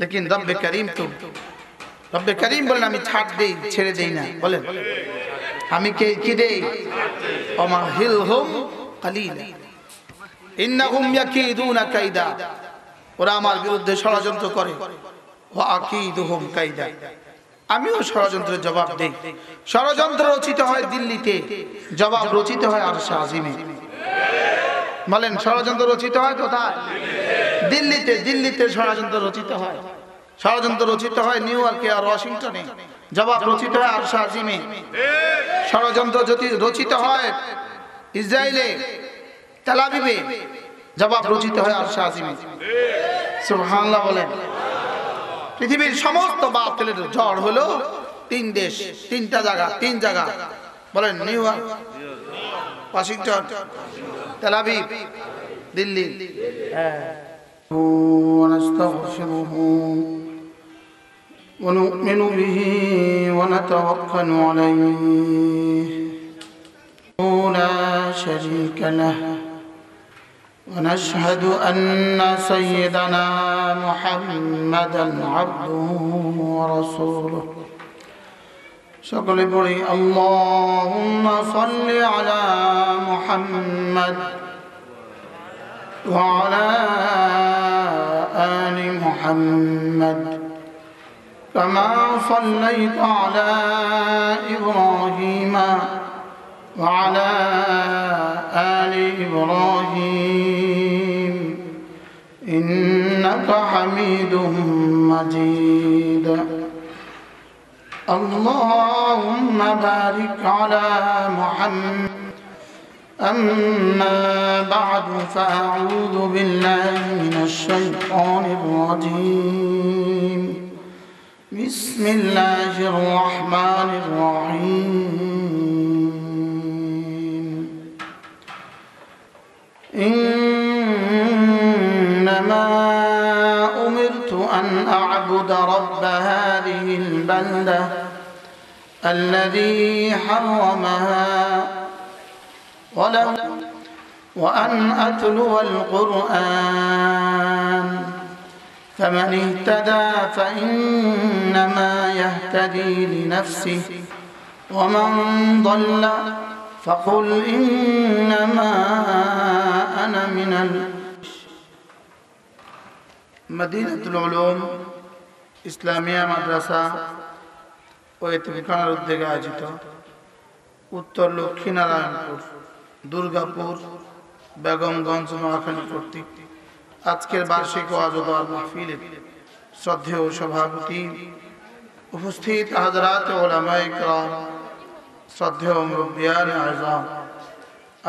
लेकिन रब्बे करीम বলেন আমি ছাড় দেই, ছেড়ে দেই না। বলেন আমি কি দেই? ওমাহিলহুম কালিলা ইন্নাহুম ইয়াকিদুনা কাইদা, ওরা আমার বিরুদ্ধে ষড়যন্ত্র করে। ওয়া আকিদুহুম কাইদা, আমিও ষড়যন্ত্রের জবাব দেই। ষড়যন্ত্র রচিত হয় দিল্লিতে, জবাব রচিত হয় আরশে আজিমে। বলেন ষড়যন্ত্র রচিত হয় কোথায়? দিল্লিতে। দিল্লিতে ষড়যন্ত্র রচিত হয়। ষড়যন্ত্র রচিত হয় নিউ ইয়র্কে আর ওয়াশিংটনে, জবাব রচিত হয় আরশে আজিমে। ষড়যন্ত্র যদি রচিত হয় ইসরায়েলে তেল আবিবে, জবাব রচিত হয় আরশে আজিমে। সুবহানাল্লাহ বলেন। পৃথিবীর সমস্ত বাতিলের ঝড় হলো তিন দেশ, তিনটা জায়গা, তিন জায়গা। বলেন New York, Washington, Tel Aviv, Delhi. ونستغفره ونؤمن به ونتوكل عليه لا شريك له ونشهد أن سيدنا محمدا عبده ورسوله সকলে পড়ি اللهم صل على محمد وعلى آل محمد كما صليت على إبراهيم وعلى آل إبراهيم إنك حميد مجيد اللهم بارك على محمد أما بعد فأعوذ بالله من الشيطان الرجيم بسم الله الرحمن الرحيم إنما أمرت أن أعبد رب هذه البلدة الذي حرمها وأن أتلو القرآن فمن اهتدى فإنما يهتدي لنفسه ومن ضل فقل إنما أنا من مدينة العلوم إسلامية مدرسة ও এতিমখানার উদ্যোগে আয়োজিত উত্তর লক্ষ্মীনারায়ণপুর দুর্গাপুর বেগমগঞ্জ নোয়াখালী কর্তৃক আজকের বার্ষিক ওয়াজ ও দোয়া মাহফিলের শ্রদ্ধেয় সভাপতি, উপস্থিত হাজরাত উলামায়ে কেরাম, শ্রদ্ধেয় মুরব্বিয়ান আযম,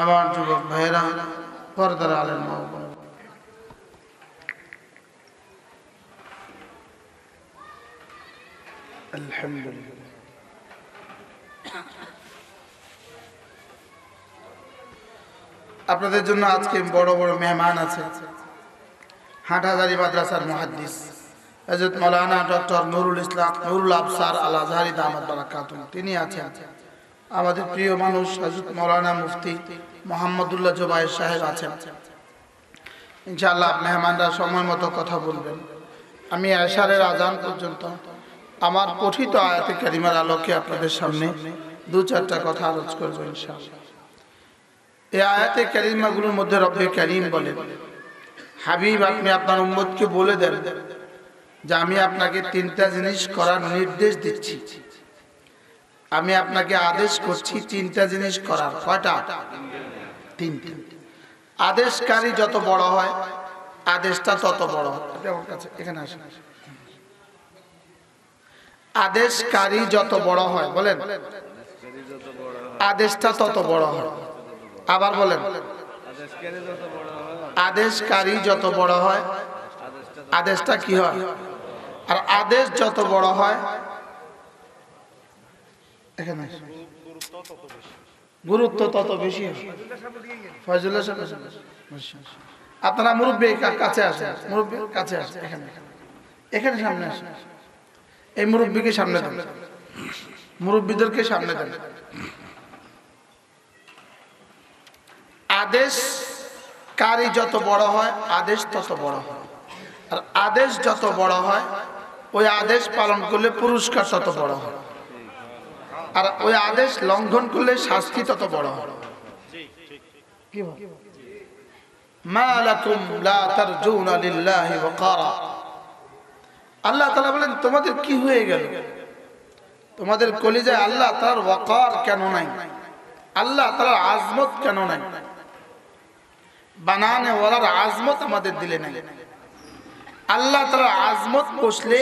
আমার যুবক ভাইরা, পর্দার আলেম মা ও বোনেরা, আলহামদুলিল্লাহ। আপনাদের জন্য আজকে বড় বড় মেহমান আছে। হাটহাজারী মাদ্রাসার মুহাদ্দিস হযরত মাওলানা ডক্টর নুরুল আবসার আল আজহারী দামাত বারাকাতুহু, তিনি আছেন। আমাদের প্রিয় মানুষ হযরত মাওলানা মুফতি মুহাম্মদুল্লাহ জুবায়ের সাহেব আছেন। ইনশাআল্লাহ মেহমানরা সময় মতো কথা বলবেন। আমি এশারের আজান পর্যন্ত আমার পঠিত আয়াতে কারিমার আলোকে আপনাদের সামনে দু চারটা কথা আলোচনা করব ইনশাআল্লাহ। এই আয়াতে কারিমাগুলোর মধ্যে রব্বে কারীম বলেন, হাবিব আপনি আপনার উম্মতকে বলে দেন যে আমি আপনাকে তিনটা জিনিস করার নির্দেশ দিচ্ছি, আমি আপনাকে আদেশ করছি তিনটা জিনিস করার। কয়টা? তিনটা। আদেশকারী যত বড় হয় আদেশটা তত বড় হয়। আমার কাছে এখানে আসেন। আদেশকারী যত বড় হয়, বলেন আদেশটা তত বড় হয়। আবার বলেন আদেশকারী যত বড় হয় আদেশটা কি হয়? আর আদেশ যত বড় হয় এখানে গুরুত্ব তত বেশি হয়। ফয়জুল্লাহ সাহেব আপনারা মুরব্বী কাছে আসেন, মুরব্বী কাছে আসেন, এখানে এখানে সামনে আসেন। এই মুরব্বীকে সামনে দেন, মুরব্বীদেরকে সামনে দেন। আদেশকারী যত বড় হয় আদেশ তত বড় হয়। আর আদেশ যত বড় হয় ওই আদেশ পালন করলে পুরস্কার তত বড় হয়, আর ওই আদেশ লঙ্ঘন করলে শাস্তি তত বড় হয়। কি বল? মা লাকুম লা তারজুনা লিল্লাহি ওয়াকারা। আল্লাহ তাআলা বলেন তোমাদের কি হয়ে গেল, তোমাদের কলিজায় আল্লাহ তাআলার ওয়াকার কেন নাই, আল্লাহ তাআলার আজমত কেন নাই? বানানে ওয়ালার আজমত আমাদের দিলে নাই। আল্লাহ তাআলার আজমত বসলে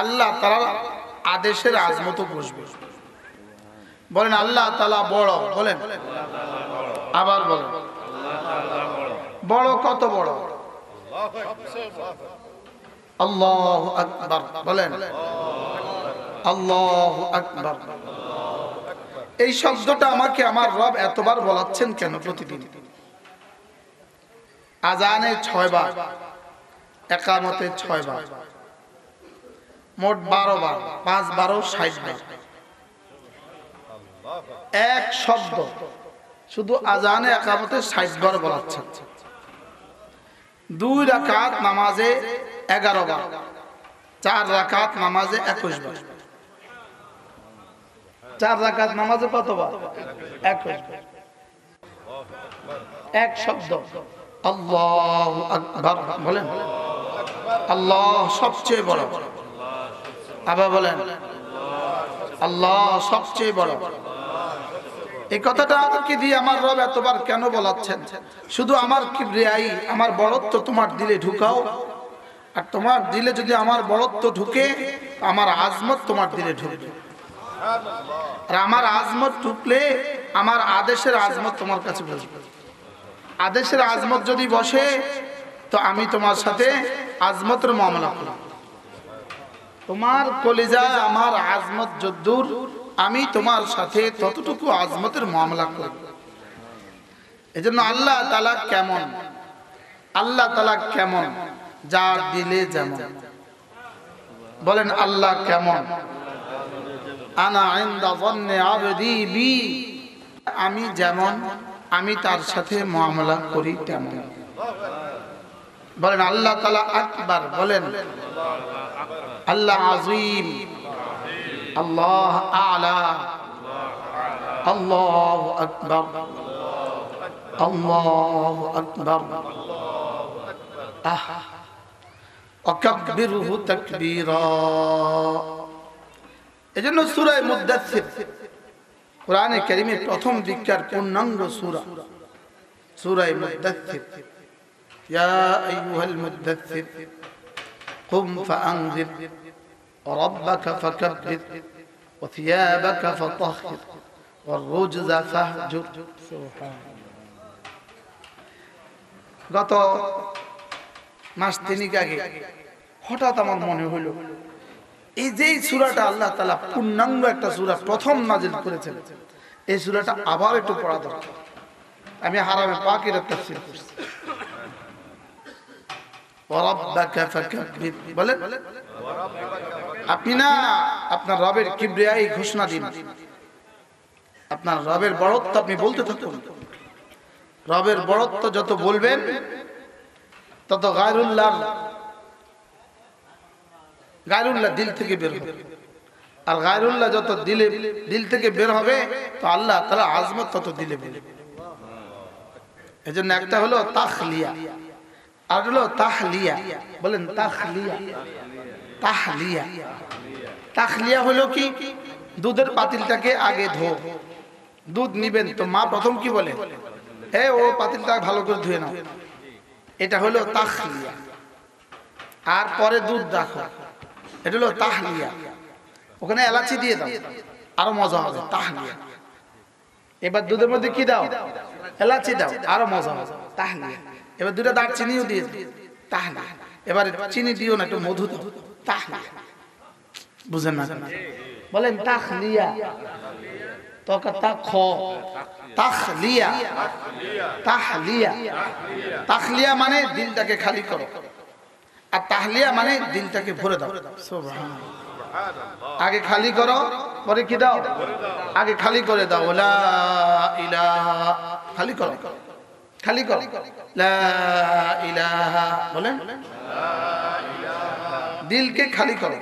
আল্লাহ তাআলার আদেশের আজমতও বসবে। বলেন আল্লাহ তাআলা বড়, বলেন আবার বলেন বড়। কত বড়? আল্লাহু আকবার, বলেন আল্লাহু আকবার। এই শব্দটা আমাকে আমার রব এতবার বলাচ্ছেন কেন প্রতিদিন? আজানে 6 বার, একামতে 6 বার, মোট 12 বার, 5 12 60 বার। এক শব্দ শুধু আজানে একামতে 60 বার বলাচ্ছেন। 2 রাকাত নামাজে 11 বার, 4 রাকাত নামাজে 21 বার। 4 রাকাত নামাজে কত বার? 21 বার। এক শব্দ আল্লাহু আকবার, বলেন আল্লাহ সবচেয়ে বড়। আবার বলেন আল্লাহ সবচেয়ে বড়। এই কথাটা আমাকে দিয়ে আমার রব এতবার কেন বলাচ্ছেন? শুধু আমার কিবরিয়াই, আমার বড়ত্ব তোমার দিলে ঢুকাও, আর তোমার দিলে যদি আমার বড়ত্ব ঢুকে আমার আজমত তোমার দিলে ঢুকবে, আর আমার আজমত ঢুকলে আমার আদেশের আজমত তোমার কাছে বসবে। আদেশের আজমত যদি বসে তো আমি তোমার সাথে আজমতের মামলা করব। তোমার কলিজা আমার আজমত যদ্দূর, আমি তোমার সাথে ততটুকু আজমতের মামলা করব। এজন্য আল্লাহ তাআলা কেমন, আল্লাহ তাআলা কেমন, যার দিলে যেমন। বলেন আল্লাহ কেমন? আনা ইনদা যান্নি আবদি বি, আমি যেমন আমি তার সাথে মুআমালা করি তেমন। বলেন আল্লাহ তাআলা আকবার, বলেন আল্লাহ আযীম, আল্লাহ আ'লা, আল্লাহু আকবার, আল্লাহু আকবার। ওয়াকাব্বিরহু তাকবীরা। এজন্য সূরা মুদ্দাসসির কোরআনে কারীমের প্রথম দিককার পূর্ণাঙ্গ সূরা, সূরা মুদ্দাসসির। ইয়া আইয়ুহাল মুদ্দাসসির কুম ফাআনজির রাব্বাকা ফাকাব্বির ওয়া থিয়াবাকা ফাতাহহির ওয়ার রুজজা ফাহজুর। সুবহানাল্লাহ। গত মাস তিনেক আগে হঠাৎ আমার মনে হলো এই যে সূরাটা আল্লাহ তাআলা পূর্ণাঙ্গ একটা সূরা প্রথম নাজিল করেছেন, এই সূরাটা আবার একটু পড়া দরকার। আমি হারামে পাকের তাফসীর করছি। ওয়া রাব্বাকা ফাকাব্বির, বলেন আপনি না আপনার রবের কিবরিয়াই ঘোষণা দিন, আপনার রবের বড়ত্ব আপনি বলতে থাকুন। রবের বড়ত্ব যত বলবেন তত গায়রুল্লাহ দিল থেকে বের হবে, আর গায়রুল্লাহ যত দিল থেকে বের হবে তো আল্লাহ তাআলা আজমত তত দিলে বের হবে। এজন্য একটা হলো তাখলিয়া আর হলো তাহলিয়া। বলেন তাখলিয়া, তাহলিয়া। তাখলিয়া হলো কি? দুধের পাতিলটাকে আগে ধো, দুধ নিবেন তো মা প্রথম কি বলে? ও পাতিলটা ভালো করে ধুয়ে নাও, এটা হলো তাখলিয়া। আর পরে দুধ রাখো, এটা হলো তাহলিয়া। ওখানে এলাচি দিয়ে দাও, আরো মজা হবে, তাহলিয়া। এবার দুধের মধ্যে কি দাও? এলাচি দাও, আরো মজা হবে, তাহলিয়া। এবার দুটো দারচিনিও দিয়ে দাও, তাহলিয়া। এবার চিনি দিও না, একটু মধু দাও, তাহলিয়া। বুঝেন না? বলেন তাখলিয়া। তাখলিয়া, তাহলিয়া। তাখলিয়া মানে দিলটাকে খালি করো, আর তাহলিয়া মানে দিলটাকে ভরে দাও। সুবহানাল্লাহ। আগে খালি করো, পরে কি দাও? আগে খালি করে দাও, লা ইলাহা, খালি করো, খালি করো, লা ইলাহা বলেন, দিলকে খালি করো।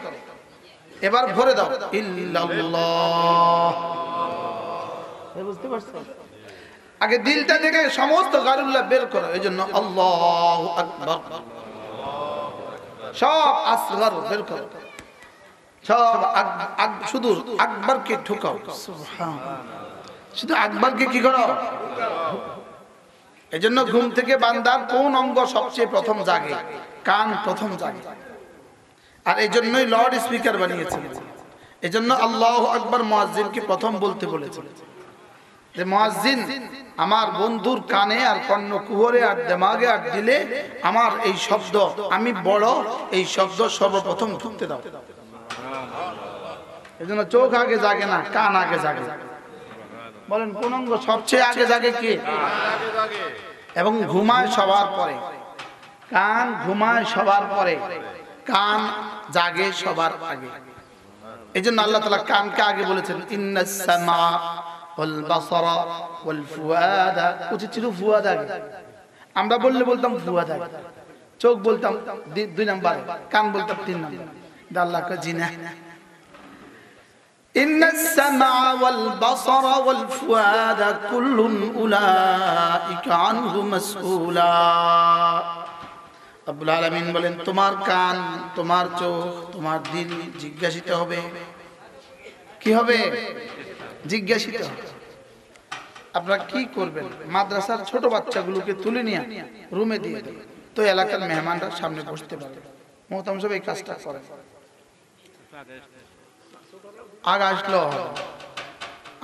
এবার ভরে দাও ইল্লাল্লাহ। বুঝতে পারছো? আগে দিলটা থেকে সমস্ত গায়রুল্লাহ বের করো। এই জন্য আল্লাহু আকবার, সব আসগর বের করো, সব শুধু আকবরকে ঢুকাও। সুবহানাল্লাহ, শুধু আকবরকে কি করো? এই জন্য ঘুম থেকে বান্দার কোন অঙ্গ সবচেয়ে প্রথম জাগে? কান প্রথম জাগে। আর এই জন্যই লর্ড স্পিকার বানিয়েছেন। এই জন্য আল্লাহু আকবার মুয়াজ্জিনকে প্রথম বলতে বলেছেন, যে মুয়াজ্জিন আমার বন্ধুর কানে আর কর্ণকুহরে আর দিমাগে আর দিলে আমার এই শব্দ, আমি বড়, এই শব্দ সর্বপ্রথম ঢুকতে দাও। এই জন্য চোখ আগে জাগে না, কান আগে জাগে। বলেন কোন অঙ্গ সবচেয়ে আগে জাগে? কি? এবং ঘুমায় সবার পরে। কান ঘুমায় সবার পরে, কান জাগে সবার আগে। এই জন্য আল্লাহ তাআলা কানকে আগে বলেছেন, ইন্নাস সামা ওয়াল বাসারা ওয়াল ফুয়াদা। উচিত ছিল ফুয়াদ আগে, আমরা বললে বলতাম ফুয়াদ আগে, চোখ বলতাম 2 নম্বরে, কান বলতাম 3 নম্বরে। আল্লাহ কে জিনা, ইন্নাস সামা ওয়াল বাসারা ওয়াল ফুয়াদা কুল্লুন উলাইকা আনহু মাসউলা। রব্বুল আলামিন বলেন, তোমার কান, তোমার চোখ, তোমার দিল জিজ্ঞাসিত হবে। কি হবে? জিজ্ঞাসিত হবে। আপনারা কি করবেন? মাদ্রাসার ছোট বাচ্চাগুলোকে তুলে নিয়ে রুমে দিয়ে দেবেন, তো এলাকার মেহমানরা সামনে বসতে পারবে। মোহতারাম সাহেব এই কাজটা করেন। আগে আসলো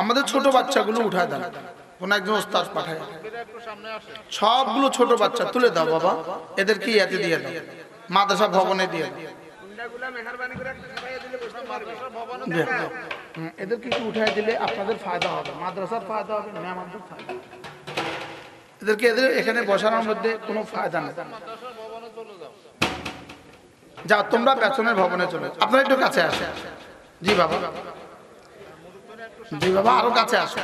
আমাদের ছোট বাচ্চাগুলো উঠায় দেন, কোন একজন ওস্তাদ পাঠায়, সবগুলো ছোট বাচ্চা তুলে দাও বাবা, এদেরকে ইয়াতে দিয়ে দাও, মাদ্রাসা ভবনে দিয়ে দাও। এদেরকে কি উঠায় দিলে আপনাদের ফায়দা হবে, মাদ্রাসার ফায়দা হবে, মেহমানদের ফায়দা। এদেরকে এখানে বসানোর মধ্যে কোনো ফায়দা নেই। যা তোমরা পেছনের ভবনে চলে, আপনারা একটু কাছে আসে। জি বাবা, জি বাবা, আরো কাছে আসে।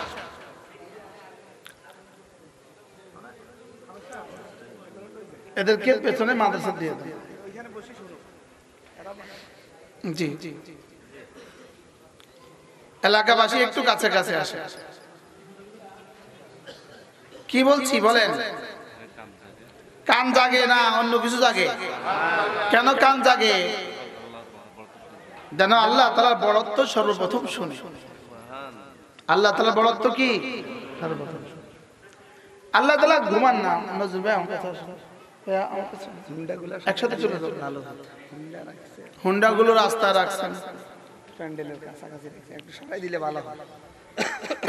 এদেরকে পেছনে মাদ্রাসা দিয়ে দেন। জি জি, এলাকাবাসী একটু কাছে কাছে আসে। কি বলছি বলেন? কান জাগে না অন্য কিছু জাগে? কেন কান জাগে? যেন আল্লাহ তাআলার বড়ত্ব সর্বপ্রথম শুনে। আল্লাহ তাআলার বড়ত্ব কি? সর্বপ্রথম। আল্লাহ তাআলা ঘুমান না। একসাথে চলে যাও। হুন্ডা গুলো রাস্তায় রাখছেন, প্যান্ডেলের কাছাকাছি একটু সবাই দিলে ভালো হয়।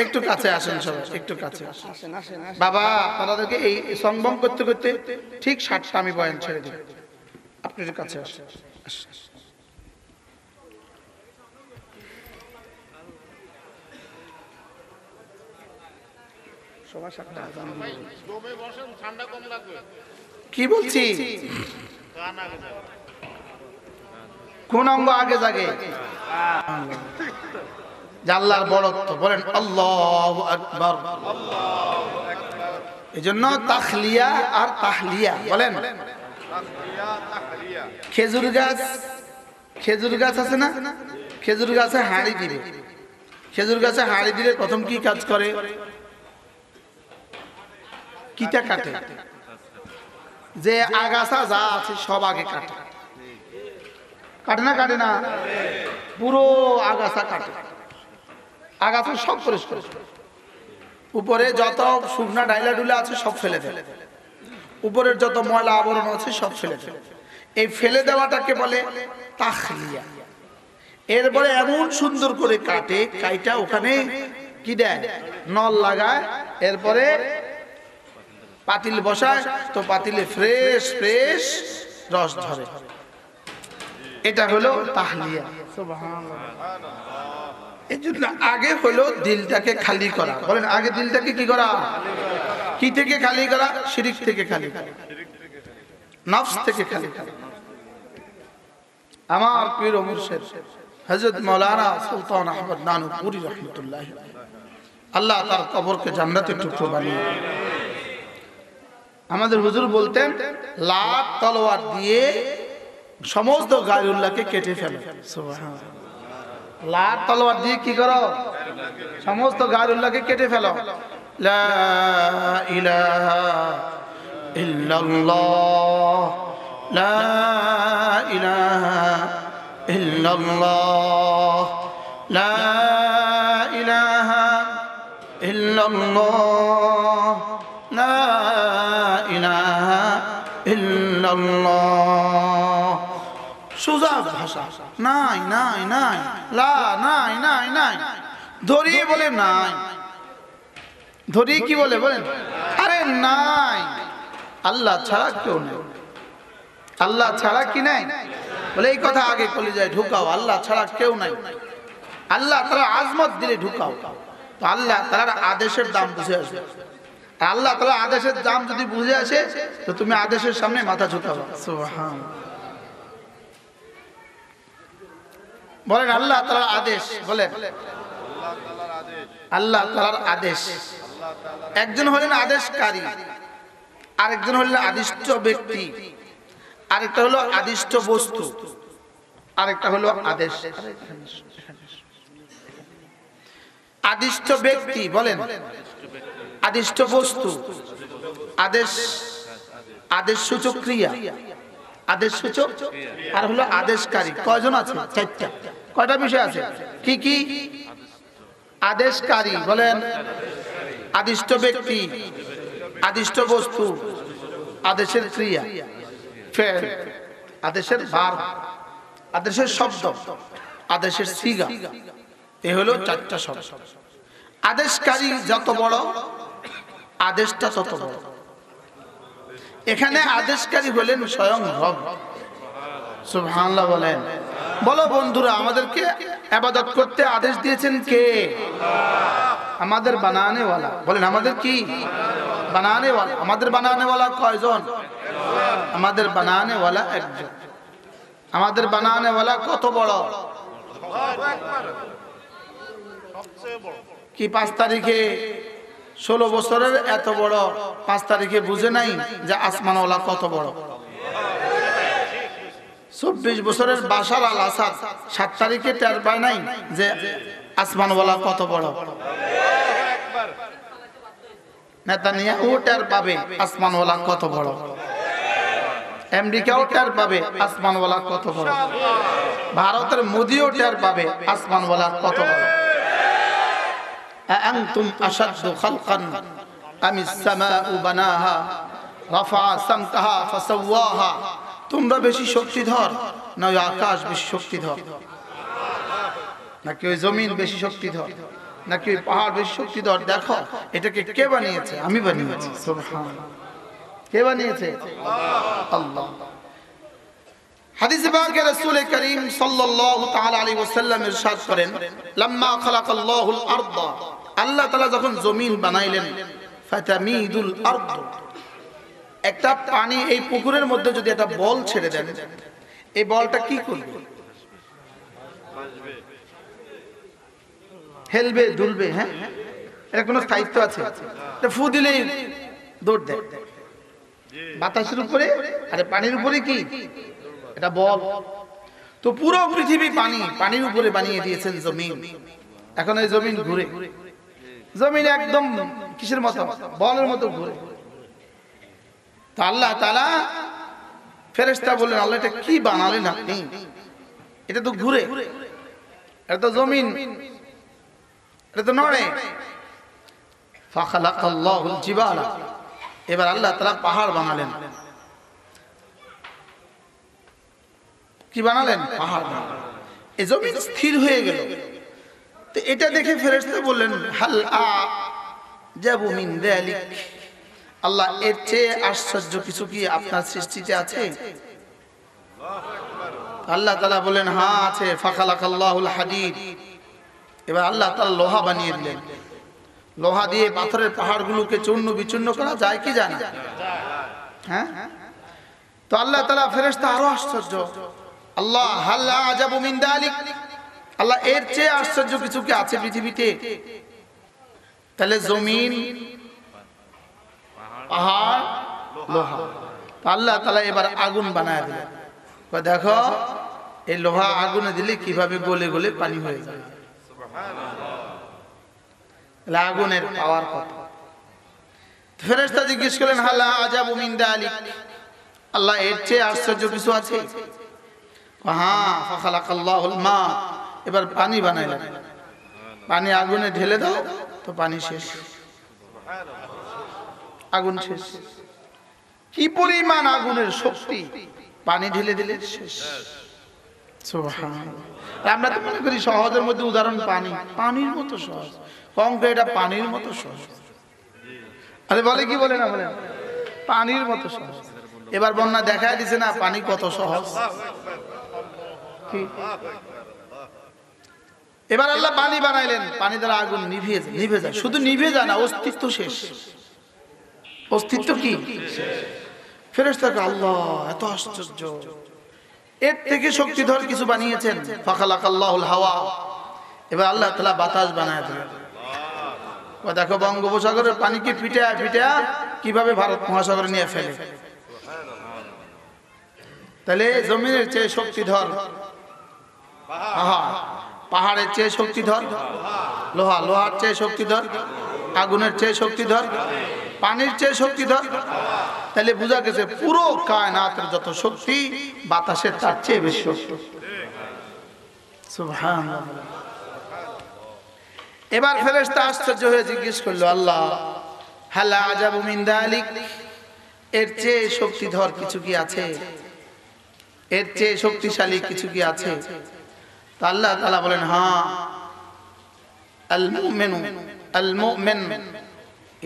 একটু কাছে আসেন সবাই, একটু কাছে আসেন। বাবা আপনাদেরকে এই সংবম করতে করতে ঠিক 60টা আমি বয়ান ছেড়ে দিই, আপনি একটু কাছে আসেন। কি বলছি? কোন অঙ্গ আগে জাগে? আল্লাহর বড়ত্ব। বলেন আল্লাহু আকবার। এজন্য তাখলিয়া আর তাহলিয়া বলেন। খেজুর গাছ, খেজুর গাছ আছে না? খেজুর গাছে হাঁড়ি দিলে, খেজুর গাছে হাঁড়ি দিলে প্রথম কি কাজ করে? কিটা কাটে, যে আগাছা যা আছে সব আগে কাটে। কাটে না? কাটে না? পুরো আগাছা কাটে, আগাছা সব পরিষ্কার, উপরে যত শুকনা ডাইলা ডুলা আছে সব ফেলে দেয়, উপরের যত ময়লা আবরণ আছে সব ফেলে দেয়। এই ফেলে দেওয়াটাকে বলে তাখলিয়া। এরপরে এমন সুন্দর করে কাটে, কাইটা ওখানে কি দেয়? নল লাগায়, এরপরে পাতিল বসায়, তো পাতিলে ফ্রেশ ফ্রেশ রস ধরে। এটা হলো তাহলিয়া। সুবহানাল্লাহ। এই জন্য আগে হলো দিলটাকে খালি করা। বলেন আগে দিলটাকে কি করা? কি থেকে খালি করা? শিরক থেকে খালি করা, নফস থেকে খালি করা। আমার পীর ও মুর্শিদ হযরত মাওলানা সুলতান আহমদ নানুপুরি রাহমাতুল্লাহ, আল্লাহ তার কবরকে জান্নাতের টুকরো বানিয়ে। আমাদের হুজুর বলতেন লাত তলোয়ার দিয়ে সমস্ত গায়রুল্লাহকে কেটে ফেলো। সুবহানাল্লাহ। লাত তলোয়ার দিয়ে কি করো? সমস্ত গায়রুল্লাহকে কেটে ফেলো। লা ইলাহা ইল্লাল্লাহ, লা ইলাহা ইল্লাল্লাহ, লা ইলাহা ইল্লাল্লাহ, লা ইলাহা ইল্লাল্লাহ। সোজা ভাষা। নাই নাই নাই, লা নাই নাই নাই, ধরিয়ে বলে নাই, ধরিয়ে কি বলে বলেন? আরে নাই, আল্লাহ ছাড়া কেউ নেই। আল্লাহ ছাড়া কি নাই বলে, এই কথা আগে কলিজায় ঢুকাও, আল্লাহ ছাড়া কেউ নাই। আল্লাহ তাআলা আজমত দিলে ঢুকাও, তো আল্লাহ তাআলার আদেশের দাম বুঝে আসবে। আল্লাহ তাআলার আদেশের দাম যদি বুঝে আসে তো তুমি আদেশের সামনে মাথা ঝুঁকাবে। সুবহানাল্লাহ। বলেন আল্লাহ তাআলার আদেশ, বলেন আল্লাহ তাআলার আদেশ। একজন হলেন আদেশকারী, আরেকজন হলেন আদিষ্ট ব্যক্তি, আরেকটা হলো আদিষ্ট বস্তু, আরেকটা হলো আদেশ। আদিষ্ট ব্যক্তি বলেন, আদিষ্ট বস্তু, আদেশ, আদেশ সূচক ক্রিয়া, আদেশ সূচক, আর হলো আদেশকারী। কয়জন আছে? চারটা। কয়টা বিষয় আছে? কি কি? আদেশকারী বলেন, আদিষ্ট ব্যক্তি, আদিষ্ট বস্তু, আদেশের ক্রিয়া, ফেল, আদেশের ভার্ব, আদেশের শব্দ, আদেশের সিগা। এই হলো চারটা শব্দ। আদেশকারী যত বড়, আদেশটা তত বড়। এখানে আদেশকারী হলেন স্বয়ং রব। সুবহানাল্লাহ বলেন। বলো বন্ধুরা, আমাদেরকে ইবাদত করতে আদেশ দিয়েছেন কে? আমাদের বানানে ওয়ালা। বলেন আমাদের কি? বানানে ওয়ালা। আমাদের বানানে ওয়ালা কয়জন? আমাদের বানানে ওয়ালা একজন। আমাদের বানানে ওয়ালা কত বড়? কি 5 তারিখে 16 বছরের এত বড়, 5 তারিখে বুঝে নাই যে আসমানওয়ালা কত বড়? 24 বছরের বাশার আল আসাদ 7 তারিখে টের পায় নাই যে আসমানওয়ালা কত বড়? নেতানিয়াহু টের পাবে আসমানওয়ালা কত বড়। আমেরিকাও টের পাবে আসমানওয়ালা কত বড়। ভারতের মোদিও টের পাবে আসমানওয়ালা কত বড়। আনতুম আশাদ্দু খালকান আমিস সামাউ বানাহা রাফা সামকাহা ফাসাওয়াহা। তোমরা বেশি শক্তিধর না ওই আকাশ বেশি শক্তিধর? নাকি ওই জমিন বেশি শক্তিধর? নাকি ওই পাহাড় বেশি শক্তিধর? দেখো এটাকে কে বানিয়েছে? আমি বানিয়েছি। সুবহানাল্লাহ। কে বানিয়েছে? আল্লাহ। হাদিসে পাকে রাসূল করিম সাল্লাল্লাহু তাআলা আলাইহি ওয়াসাল্লাম ইরশাদ করেন, লাম্মা খালাকাল্লাহুল আরদা, আল্লাহ তাআলা যখন জমিন বানাইলেন, ফাতামিদুল আরদ, একটা পানি এই পুকুরের মধ্যে যদি একটা বল ছেড়ে দেন, এই বলটা কি করবে? হেলবে, দুলবে। হ্যাঁ, এর কোনো স্থায়িত্ব আছে? এটা ফু দিলেই দৌড় দেয়। বাতাসের উপরে আর পানির উপরে কি এটা বল। তো পুরো পৃথিবী পানি, পানির উপরে বানিয়ে দিয়েছেন জমিন। এখন এই জমিন ঘুরে, জমিন একদম কিসের মতো? বলের মতো ঘুরে। তো আল্লাহ তাআলা ফেরেশতা বললেন, আল্লাহ এটা কি বানালেন আপনি? এটা তো ঘুরে, এটা তো জমিন, এটা তো নড়ে। ফাখালাকাল্লাহুল জিবালা, এবার আল্লাহ তাআলা পাহাড় বানালেন। কি বানালেন? পাহাড় বানালেন। এই জমিন স্থির হয়ে গেল। তো এটা দেখে ফেরেশতা বললেন, হাল আজাবু মিন যালিক, আল্লাহ এর চেয়ে আশ্চর্য কিছু কি আপনার সৃষ্টিতে আছে? আল্লাহ তাআলা বলেন, হ্যাঁ আছে। ফাখালাকাল্লাহুল হাদিদ, এবার আল্লাহ তাআলা লোহা বানিয়ে দিলেন। লোহা দিয়ে পাথরের পাহাড়গুলোকে চূর্ণ বিচূর্ণ করা যায় কি জানা? হ্যাঁ। তো আল্লাহ তাআলা ফেরেশতা আরো আশ্চর্য, আল্লাহ হাল আজাবু মিন যালিক, আল্লাহ এর চেয়ে আশ্চর্য কিছু কি আছে পৃথিবীতে? তাহলে জমিন, পাহাড়, লোহা। আল্লাহ তাআলা এবার আগুন বানায় দিলেন। দেখো এই লোহা আগুনে দিলে কিভাবে গলে গলে পানি হয়ে যায়। আগুনের পাওয়ার কথা। ফেরেশতা জিজ্ঞেস করলেন হালা আজাবু মিন যালিক, আল্লাহ এর চেয়ে আশ্চর্য কিছু আছে? হ্যাঁ, ফাখালাকাল্লাহুল মা, এবার পানি বানাইলেন। পানি আগুনে ঢেলে দাও তো পানি শেষ, আগুন শেষ। কি পরিমাণ আগুনের শক্তি, পানি ঢেলে দিলে শেষ। সুবহানাল্লাহ। আমরা তো মনে করি সহজের মধ্যে উদাহরণ পানি, পানির মতো সহজ। কঙ্ক এটা পানির মতো সহজ। আরে বলে কি বলে না বলে, পানির মতো সহজ। এবার বন্যা দেখায় দিছে না পানি কত সহজ। এবার আল্লাহ পানি বানাইলেন, পানি দ্বারা আগুন নিভে যায়। শুধু নিভে যায় না, অস্তিত্ব শেষ। অস্তিত্ব কি? ফেরেশতাকে আল্লাহ এত আশ্চর্য, এর থেকে শক্তিধর কিছু বানিয়েছেন। ফাখালাকাল্লাহুল হাওয়া, এবার আল্লাহ তাআলা বাতাস বানায় দিলেন। দেখো বঙ্গোপসাগরের পানিকে পিটা পিটা কিভাবে ভারত মহাসাগরে নিয়ে ফেলে। তাহলে জমিনের চেয়ে শক্তিধর পাহাড়, পাহাড়ের চেয়ে শক্তিধর লোহা, লোহার চেয়ে শক্তিধর আগুনের চেয়ে শক্তিধর পানির চেয়ে শক্তিধর। তাহলে বোঝা গেছে পুরো কায়নাতের যত শক্তি বাতাসের তার চেয়ে বেশি শক্তি। সুবহানাল্লাহ। এবার ফেরেশতা আশ্চর্য হয়ে জিজ্ঞেস করলো আল্লাহ হালা আজাবু মিন যালিক, এর চেয়ে শক্তিধর কিছু কি আছে? এর চেয়ে শক্তিশালী কিছু কি আছে? তো আল্লাহ তাআলা বলেন হ্যাঁ, আল মুমিন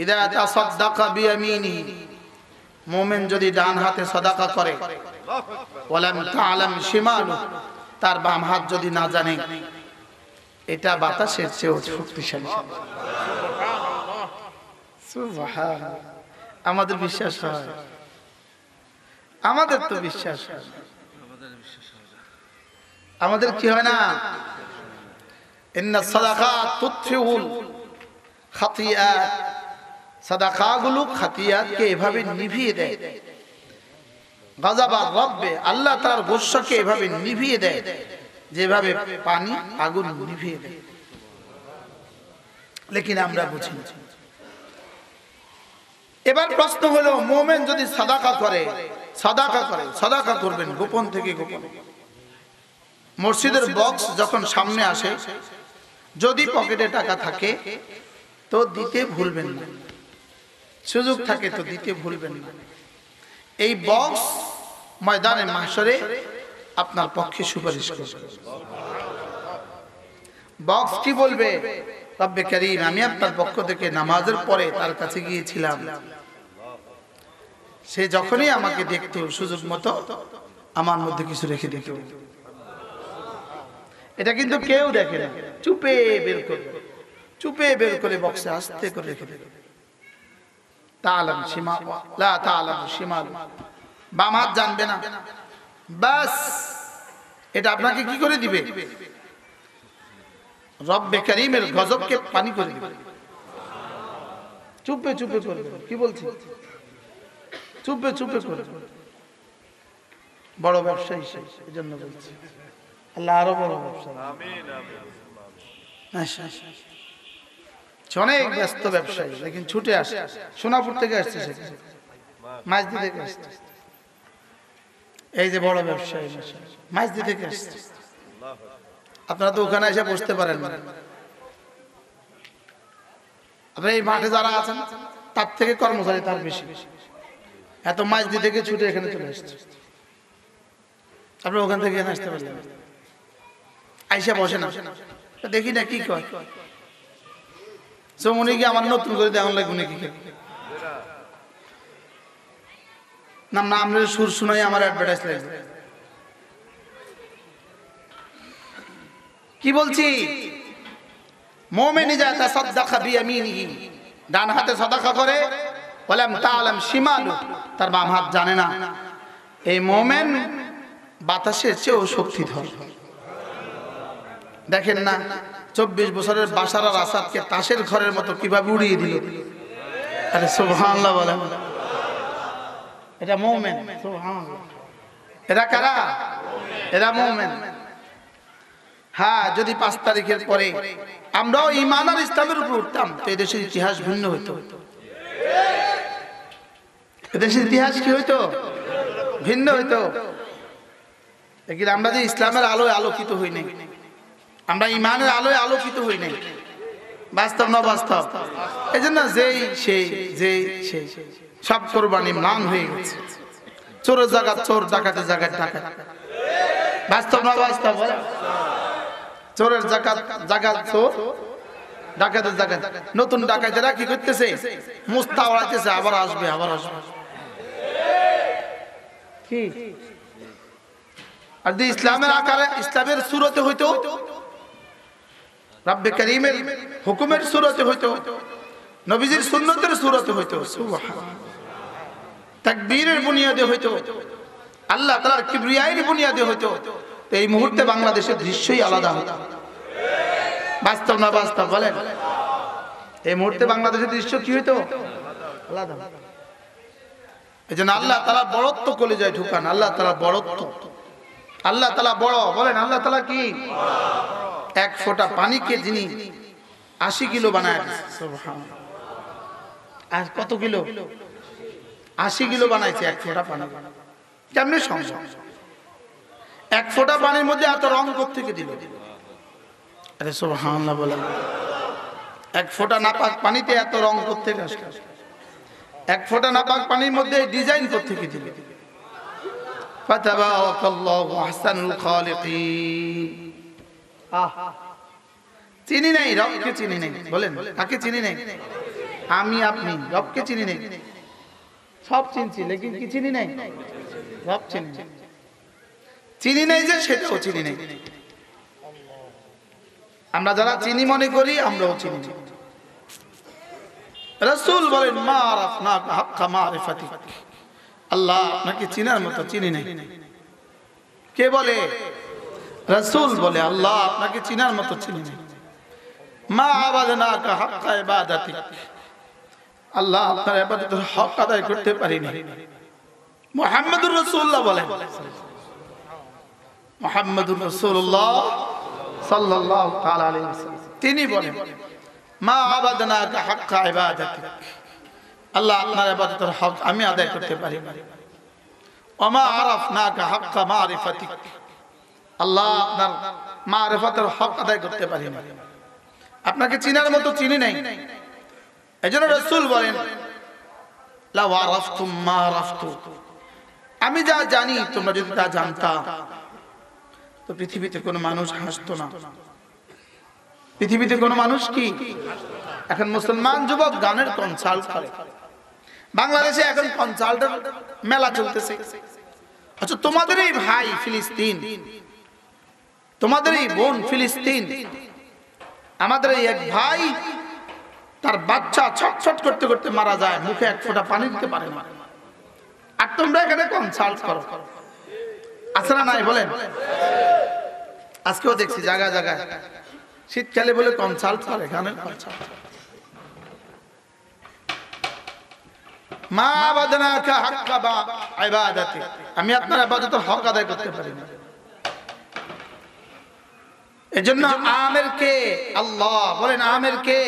ইদা তাসাদদাকা বিয়ামিনিহি, মুমিন যদি ডান হাতে সাদাকা করে, ওয়ালাম তা'লাম শিমালু, তার বাম হাত যদি না জানে, এটা বাতাসের চেয়েও শক্তিশালী। সুবহানাল্লাহ। আমাদের বিশ্বাস হয়, আমাদের তো বিশ্বাস হয়, আমাদের কি হয় না? ইন্নাস সাদাকাত তুতফিউল খাতিয়াত, সাদাকাগুলো খাতিয়াতকে এভাবে নিভিয়ে দেয়। গাযাবার রব্বে, আল্লাহ তার গোসাকে এভাবে নিভিয়ে দেয় যেভাবে পানি আগুন নিভিয়ে দেয়। লেকিন আমরা বুঝি না। এবার প্রশ্ন হলো, মুমিন যদি সাদাকা করে, সাদাকা করবেন গোপন থেকে গোপন। মসজিদের বক্স যখন সামনে আসে, যদি পকেটে টাকা থাকে তো দিতে ভুলবেন না, সুযোগ থাকে তো দিতে ভুলবেন না। এই বক্স ময়দানে মাহশরে আপনার পক্ষে সুপারিশ করবে। বক্স কি বলবে? রব্বে কারীম, আমি আপনার পক্ষ থেকে নামাজের পরে তার কাছে গিয়েছিলাম, সে যখনই আমাকে দেখতো সুযোগ মতো আমার মধ্যে কিছু রেখে দিত। এটা কিন্তু কেউ দেখে না, চুপে বের করবে, চুপে বের করে বক্সে আস্তে করে রেখে দেবে। তাআলাম শিমা লা তাআলাম শিমাল, বাম হাত জানবে না, বাস এটা আপনাকে কি করে দিবে? রব্বে কারীমের গজবকে পানি করে দিবে। চুপে চুপে করবে, কি বলছি? চুপে চুপে করবে। বড় ব্যবসায়ী সেই, এজন্য বলছি আল্লাহ আরো বড় ব্যবসা। আমিন আমিন। অনেক ব্যস্ত ব্যবসায়ী, লেকিন ছুটে আসে, সোনাপুর থেকে আসছে, সেখানে মাঝদি থেকে আসছে। এই যে বড় ব্যবসায়ী মাঝদি থেকে আসছে। আপনারা তো ওখানে এসে বসতে পারেন না। আপনারা এই মাঠে যারা আছেন তার থেকে কর্মচারী তার বেশি, এত মাঝদি থেকে ছুটে এখানে চলে আসছে। আপনি ওখান থেকে এখানে আসতে পারলেন, আইসা বসে না, দেখি না কি কয়। উনি কি আমার নতুন করে দেওয়া লাগবে নাকি? নাম না আমরা সুর শুনাই আমার অ্যাডভার্টাইজ লাগবে। কি বলছি? মুমিন ইজা তাসাদদাকা বিয়ামিনিহি, ডান হাতে সাদাকা করে, ওয়ালাম তা'লাম শিমালু, তার বাম হাত জানে না। এই মুমিন বাতাসের চেয়েও শক্তিধর। দেখেন না 24 বছরের বাশার আল আসাদকে তাসের ঘরের মতো কিভাবে উড়িয়ে দিল। আরে সুবহানাল্লাহ বলেন। এটা মুমিন। সুবহানাল্লাহ। এরা কারা? এরা মুমিন। হ্যাঁ, যদি 5 তারিখের পরে আমরাও ঈমান আর ইসলামের উপর উঠতাম তো এদেশের ইতিহাস ভিন্ন হইতো। এদেশের ইতিহাস কি হইতো? ভিন্ন হইতো। দেখি আমরা যে ইসলামের আলোয় আলোকিত হই নাই, আমরা ঈমানের আলোয় আলোকিত হই নাই, বাস্তব না বাস্তব? এই জন্য যেই সেই সব কোরবানি মান হয়ে গেছে। চোরের জায়গা চোর, ডাকাতের জায়গা ডাকাত। বাস্তব না বাস্তব? চোরের জায়গা চোর, ডাকাতের জায়গা। নতুন ডাকাতেরা কি করতেছে? মুস্তা ওড়াইতেছে, আবার আসবে আবার আসবে। কি আর যদি ইসলামের আকারে, ইসলামের সূরতে হইতো, রব্বে কারীমের হুকুমের সূরতে হইতো, নবীজির সুন্নতের সূরতে হইতো, সুবহানাল্লাহ, তাকবীরের বুনিয়াদে হইতো, আল্লাহ তাআলার কিবরিয়ার বুনিয়াদে হইতো, তো এই মুহূর্তে বাংলাদেশের দৃশ্যই আলাদা হতো। বাস্তব না বাস্তব বলেন? এই মুহূর্তে বাংলাদেশের দৃশ্য কি হইতো? আলাদা। এই জন্য আল্লাহ তাআলা বড়ত্ব কলিজায় ঢুকান। আল্লাহ তাআলা বড়ত্ব, আল্লাহ তাআলা বড়। বলেন আল্লাহ তাআলা কি? এক ফোঁটা পানিকে যিনি 80 কিলো বানায় দিয়েছে। সুবহানাল্লাহ। আর কত কিলো? 80 কিলো বানাইছে এক ফোঁটা পানি। কেমনে সম্ভব? এক ফোঁটা পানির মধ্যে এত রং কোত্থেকে দিল? আরে সুবহানাল্লাহ বলেন। এক ফোঁটা নাপাক পানিতে এত রং কোত্থেকে আসলো? এক ফোঁটা নাপাক পানির মধ্যে ডিজাইন কোত্থেকে দিল? ফাতাবারাকাল্লাহু আহসানুল খালিকিন। চিনি নাই, রবকে চিনি নাই। বলেন কাকে চিনি নাই? আমি আপনি রবকে চিনি নাই। সব চিনছি, লেকিন কি চিনি নাই? রব চিনি নাই। চিনি নাই যে সেটাও চিনি নাই। আমরা যারা চিনি মনে করি, আমরাও চিনি না। রাসূল বলেন মা আরাফনাকা হাক্কা মারিফাতিক, আল্লাহ আপনাকে চিনার মতো চিনি নাই। কে বলে? রাসূল বলে আল্লাহ আপনাকে চিনার মতো চিনি নাই। মা আবাদনাকা হাক্কা ইবাদাতিক, আল্লাহ আপনার ইবাদতের হক আদায় করতে পারি না। মুহাম্মদুর রাসূলুল্লাহ বলেন, মুহাম্মদুর রাসূলুল্লাহ সাল্লাল্লাহু তাআলা আলাইহি ওয়াসাল্লাম তিনি বলেন মা আবাদনাকা হাক্কা ইবাদাতিক, আল্লাহ আপনার ইবাদতের হক আমি আদায় করতে পারি না। ওয়া মা আরাফনাকা হাক্কা মারিফাতিক, আল্লাহ আপনার মারিফাতের হক আদায় করতে পারি না। আপনাকে চিনার মতো চিনি নাই। এজন্য রাসূল বলেন লা ওয়ারাফতুম মা আরাফতু, আমি যা জানি তোমরা যদি তা জানতা তো পৃথিবীতে কোনো মানুষ হাসতো না। পৃথিবীতে কোনো মানুষ কি? এখন মুসলমান যুবক গানের কনসার্ট করে। বাংলাদেশে এখন কনসার্টের মেলা চলতেছে। আচ্ছা, তোমাদেরই ভাই ফিলিস্তিন, তোমাদেরই বোন ফিলিস্তিন, আমাদের এই এক ভাই, তার বাচ্চা ছটছট করতে করতে মারা যায়, মুখে এক ফোঁটা পানি দিতে পারে না। আর তোমরা এখানে কনসাল্ট করো। আছে না নাই বলেন? আজকেও দেখছি জায়গা জায়গায় শীতকালে বলে কনসাল্ট করে, গানের কনসাল্ট। মা আবাদনাকা হাক্কা ইবাদাতি, আমি আপনার ইবাদতের হক আদায় করতে পারি না। এজন্য আমের কে? আল্লাহ। বলেন আমের কে?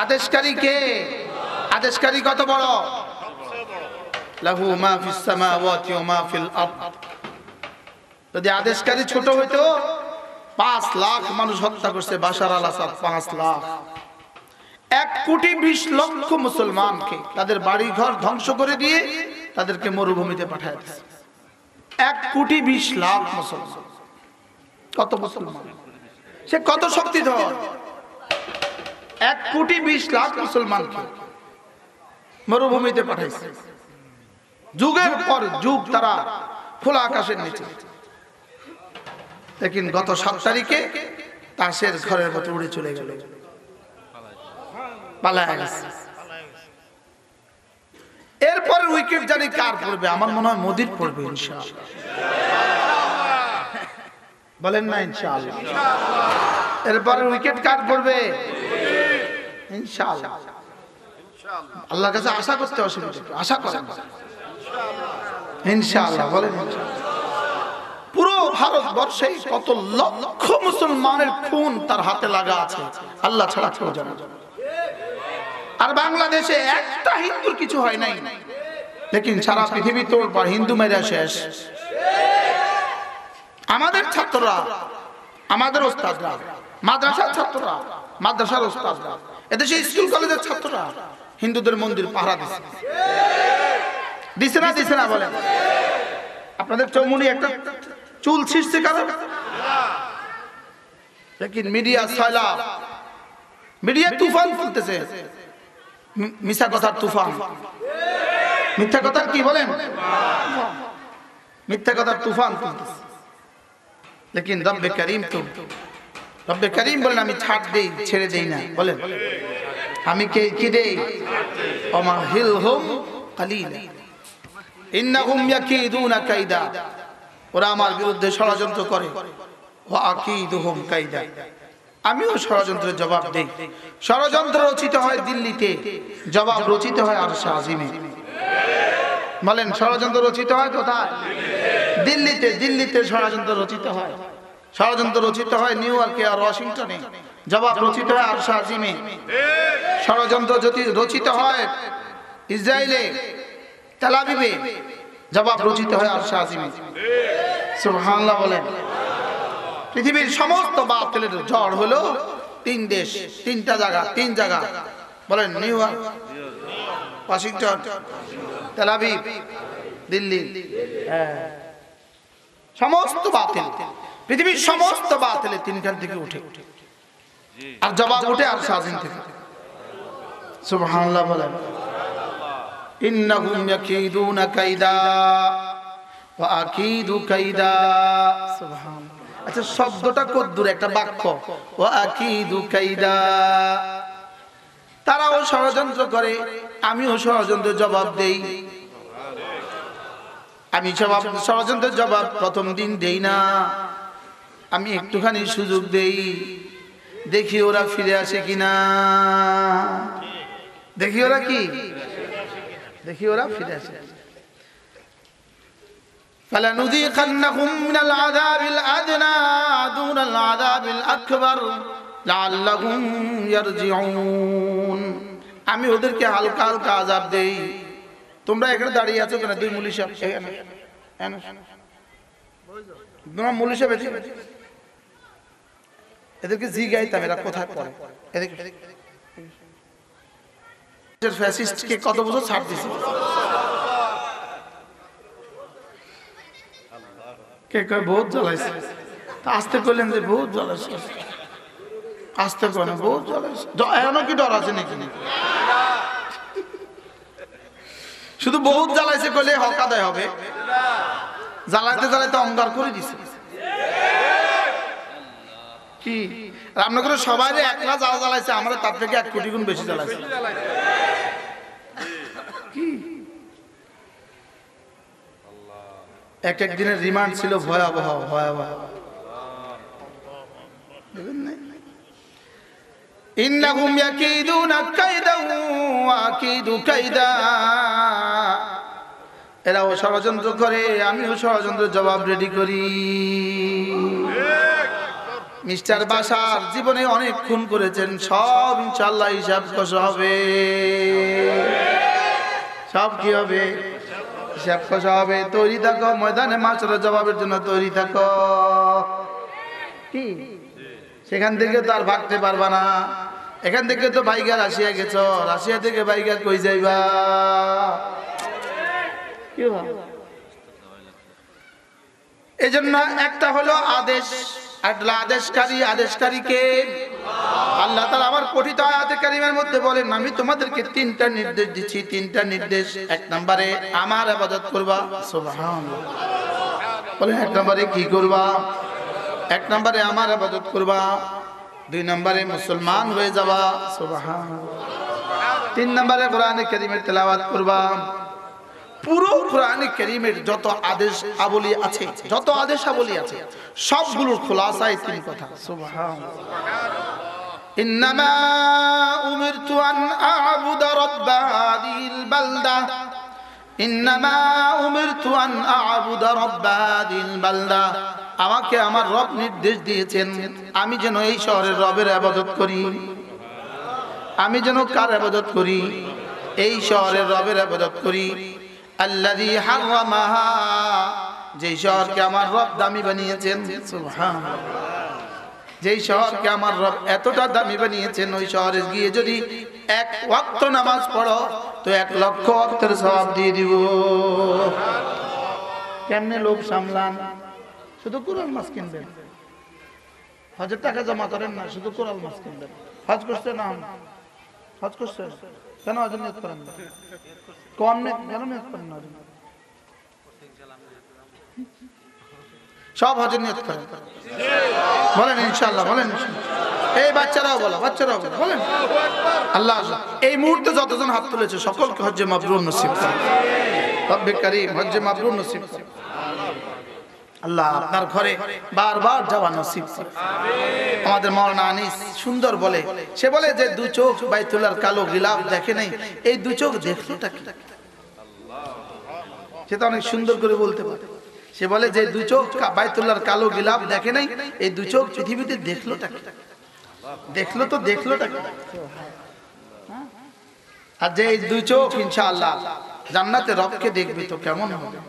আদেশকারী কে? আদেশকারী কত বড়? লাহু মা ফিস সামাওয়াতি ওয়া মা ফিল আরদ। যদি আদেশকারী ছোট হইতো 5 লাখ মানুষ হত্যা করছে বাশার আল আসাদ। 5 লাখ, 1,20,00,000 মুসলমানকে তাদের বাড়ি ঘর ধ্বংস করে দিয়ে তাদেরকে মরুভূমিতে পাঠায় দিয়েছে। 1,20,00,000 মুসলমান। কত মুসলমান? সে কত শক্তিধর! 1,20,00,000 মুসলমানকে মরুভূমিতে পাঠাইছে। যুগের পর যুগ তারা খোলা আকাশের নিচে। लेकिन গত 7 তারিখে তাসের ঘরের মতো উড়ে চলে গেল, পালায় গেছে। এরপর উইকেট জানি কার পড়বে? আমার মনে হয় মোদির পড়বে ইনশাআল্লাহ। বলেন না ইনশাআল্লাহ? এরপর উইকেট কার পড়বে? ইনশাআল্লাহ। আল্লাহর কাছে আশা করতে অসুবিধা, আশা করেন। ইনশাআল্লাহ বলেন। পুরো ভারতবর্ষে কত লক্ষ মুসলমানের খুন তার হাতে লাগা আছে, আল্লাহ ছাড়া কেউ জানে না। আর বাংলাদেশে একটা হিন্দুর কিছু হয় নাই, লেকিন সারা পৃথিবী তোর পর হিন্দু মেরা শেষ। আমাদের ছাত্ররা, আমাদের ওস্তাদরা, মাদ্রাসার ছাত্ররা, মাদ্রাসার ওস্তাদরা, এদেশে স্কুল কলেজের ছাত্ররা হিন্দুদের মন্দির পাহারা দিছে, দিছে না দিছে না বলেন? আপনাদের চৌমুনি একটা চুল ছিঁড়ছে কারণ, লেকিন মিডিয়া সাইলা, মিডিয়া তুফান ফুলতেছে, মিথ্যা কথার তুফান। মিথ্যা কথার কি বলেন? মিথ্যা কথার তুফান ফুলতেছে। লেকিন রব্বে করিম তো, রব্বে করিম বলেন আমি ছাড় দেই, ছেড়ে দেই না। বলেন আমি কি দেই? ওমাহিলহুম কালিলা ইন্নাহুম ইয়াকিদুনা কাইদা। ওরা আমার বিরুদ্ধে ষড়যন্ত্র করে, ওয়া আকিদুহুম কাইদা, আমিও ষড়যন্ত্রের জবাব দেই। ষড়যন্ত্র রচিত হয় দিল্লিতে, জবাব রচিত হয় আরশে আজিমে। বলেন ষড়যন্ত্র রচিত হয় কোথায়? দিল্লিতে। দিল্লিতে ষড়যন্ত্র রচিত হয়, ষড়যন্ত্র রচিত হয় নিউ ইয়র্কে আর ওয়াশিংটনে, জবাব রচিত হয় আরশে আজিমে। ষড়যন্ত্র যদি রচিত হয় ইসরায়েলে, তেল আবিবে, জবাব রচিত হয় আরশে আজিমে। সুবহানাল্লাহ বলেন। পৃথিবীর সমস্ত বাতিলের ঝড় হলো তিন দেশ, তিনটা জায়গা, তিন জায়গা। বলেন New York, Washington, Tel Aviv, Delhi. সমস্ত বাতিল, পৃথিবীর সমস্ত বাতিলে তিনখান থেকে উঠে, আর জবাব উঠে আরশে আজিম থেকে। সুবহানাল্লাহ বলেন। ইন্নাহুম ইয়াকিদুনা কাইদা ওয়া আকিদু কাইদা। সুবহানাল্লাহ। আচ্ছা শব্দটা কদ্দুর একটা বাক্য, ওয়া আকিদু কাইদা। তারাও ষড়যন্ত্র করে, আমিও ষড়যন্ত্রের জবাব দেই। আমি ষড়যন্ত্রের জবাব প্রথম দিন দেই না, আমি একটুখানি সুযোগ দেই, দেখি ওরা ফিরে আসে কিনা, দেখি ওরা কি, দেখি ওরা ফিরে আসে। فَلَنُذِيقَنَّهُم مِّنَ الْعَذَابِ الْأَدْنَىٰ دُونَ الْعَذَابِ الْأَكْبَرِ لَعَلَّهُمْ يَرْجِعُونَ। আমি ওদেরকে হালকা হালকা আযাব দেই। তোমরা এখানে দাঁড়িয়ে আছো কেন? দুই মুলি সাহেব এখানে, তোমরা মুলি সাহেব এদেরকে জিগাইতাম এরা কোথায় পড়ে। এদেরকে ফ্যাসিস্টকে কত বছর ছাড় দিছে? কে কয় বহুত জ্বালাইছে, আসতে করলেন যে বহুত জ্বালাইছে, আসতে করে না বহুত জ্বালাইছে। এমন কি ডর আছে নাকি? শুধু বহুত জ্বালাইছে করলে হক আদায় হবে? জ্বালাইতে জ্বালাইতে অঙ্গার করে দিছে কি? রান্না করে সবাই একলা জ্বালা জ্বালাইছে, আমরা তার থেকে 1 কোটি গুণ বেশি জ্বালাইছে কি? এক এক দিনের রিমান্ড ছিল ভয়াবহ ভয়াবহ। ইন্নাহুম ইয়াকিদুনা কাইদা ওয়া আকিদু কাইদা। এরাও ষড়যন্ত্র করে, আমিও ষড়যন্ত্রের জবাব রেডি করি। মিস্টার বাশার জীবনে অনেক খুন করেছেন, সব ইনশাআল্লাহ হিসাব কষা হবে। সব কি হবে? হিসাব কষা হবে। তৈরি থাকো, ময়দানে মাশারের জবাবের জন্য তৈরি থাকো। কি সেখান থেকে তো আর ভাগতে পারবা না। এখান থেকে তো বাইগা রাশিয়া গেছো, রাশিয়া থেকে বাইগা কই যাইবা? এজন্য একটা হলো আদেশ, আদেশকারী, আদেশকারীকে আল্লাহ তাআলা আমার পঠিত আয়াতে কারিমের মধ্যে বলেন, আমি তোমাদেরকে 3টা নির্দেশ দিচ্ছি। 3টা নির্দেশ। 1 নম্বরে আমার ইবাদত করবা। সুবহানাল্লাহ বলেন 1 নম্বরে কি করবা? 1 নম্বরে আমার ইবাদত করবা। 2 নম্বরে মুসলমান হয়ে যাবা। সুবহানাল্লাহ। 3 নম্বরে কোরআনে কারীমের তেলাওয়াত করবা। পুরো কোরআনে কারীমের যত আদেশ আবলি আছে, যত আদেশ আবলি আছে, সবগুলোর খোলাসায় 3 কথা। সুবহানাল্লাহ। ইন্নামা উমিরতু আন আ'বুদা রাব্বা হাযিহিল বালদা ইন্নামা উমিরতু আন আ'বুদা রাব্বা হাযিল বালদা, আমাকে আমার রব নির্দেশ দিয়েছেন আমি যেন এই শহরের রবের ইবাদত করি। আমি যেন কার ইবাদত করি? এই শহরের রবের ইবাদত করি। আল্লাযী হারামাহা, যেই শহরকে আমার রব দামি বানিয়েছেন। সুবহানাল্লাহ। যেই শহরকে আমার রব এতটা দামি বানিয়েছেন, ওই শহরে গিয়ে যদি এক ওয়াক্ত নামাজ পড়ো তো 1 লক্ষ ওয়াক্তের সওয়াব দিয়ে দিব। কেমনে লোভ সামলান? শুধু কোরআন মাস কিনবেন, হজের টাকা জমা করেন না, শুধু কোরআন মাস কিনবেন। হজ করছেন না? হজ করছেন কেন? হজের নিয়ত করেন না? কম নেই কেন নিয়ত করেন না? সব হজের নিয়ত করেন, বলেন ইনশাআল্লাহ, বলেন এই বাচ্চারাও বলো, বাচ্চারাও বলেন আল্লাহ। এই মুহূর্তে যতজন হাত তুলেছে সকলকে হজ্জে মাবরুর নসিব করেন রব্বে কারীম, হজ্জে মাবরুর নসিব করেন আল্লাহ। আপনার ঘরে বারবার যাওয়া নসিব করেন। আমাদের মাওলানা আনিস সুন্দর বলে, সে বলে যে 2 চোখ বাইতুল্লাহর কালো গিলাফ দেখে নাই, এই 2 চোখ দেখলোটা কি? সেটা অনেক সুন্দর করে বলতে পারে। সে বলে যে 2 চোখ বাইতুল্লাহর কালো গিলাফ দেখে নাই, এই 2 চোখ পৃথিবীতে দেখলোটা কি? দেখলো তো দেখলোটা কি? আর যে এই 2 চোখ ইনশাআল্লাহ জান্নাতে রবকে দেখবে তো কেমন হবে?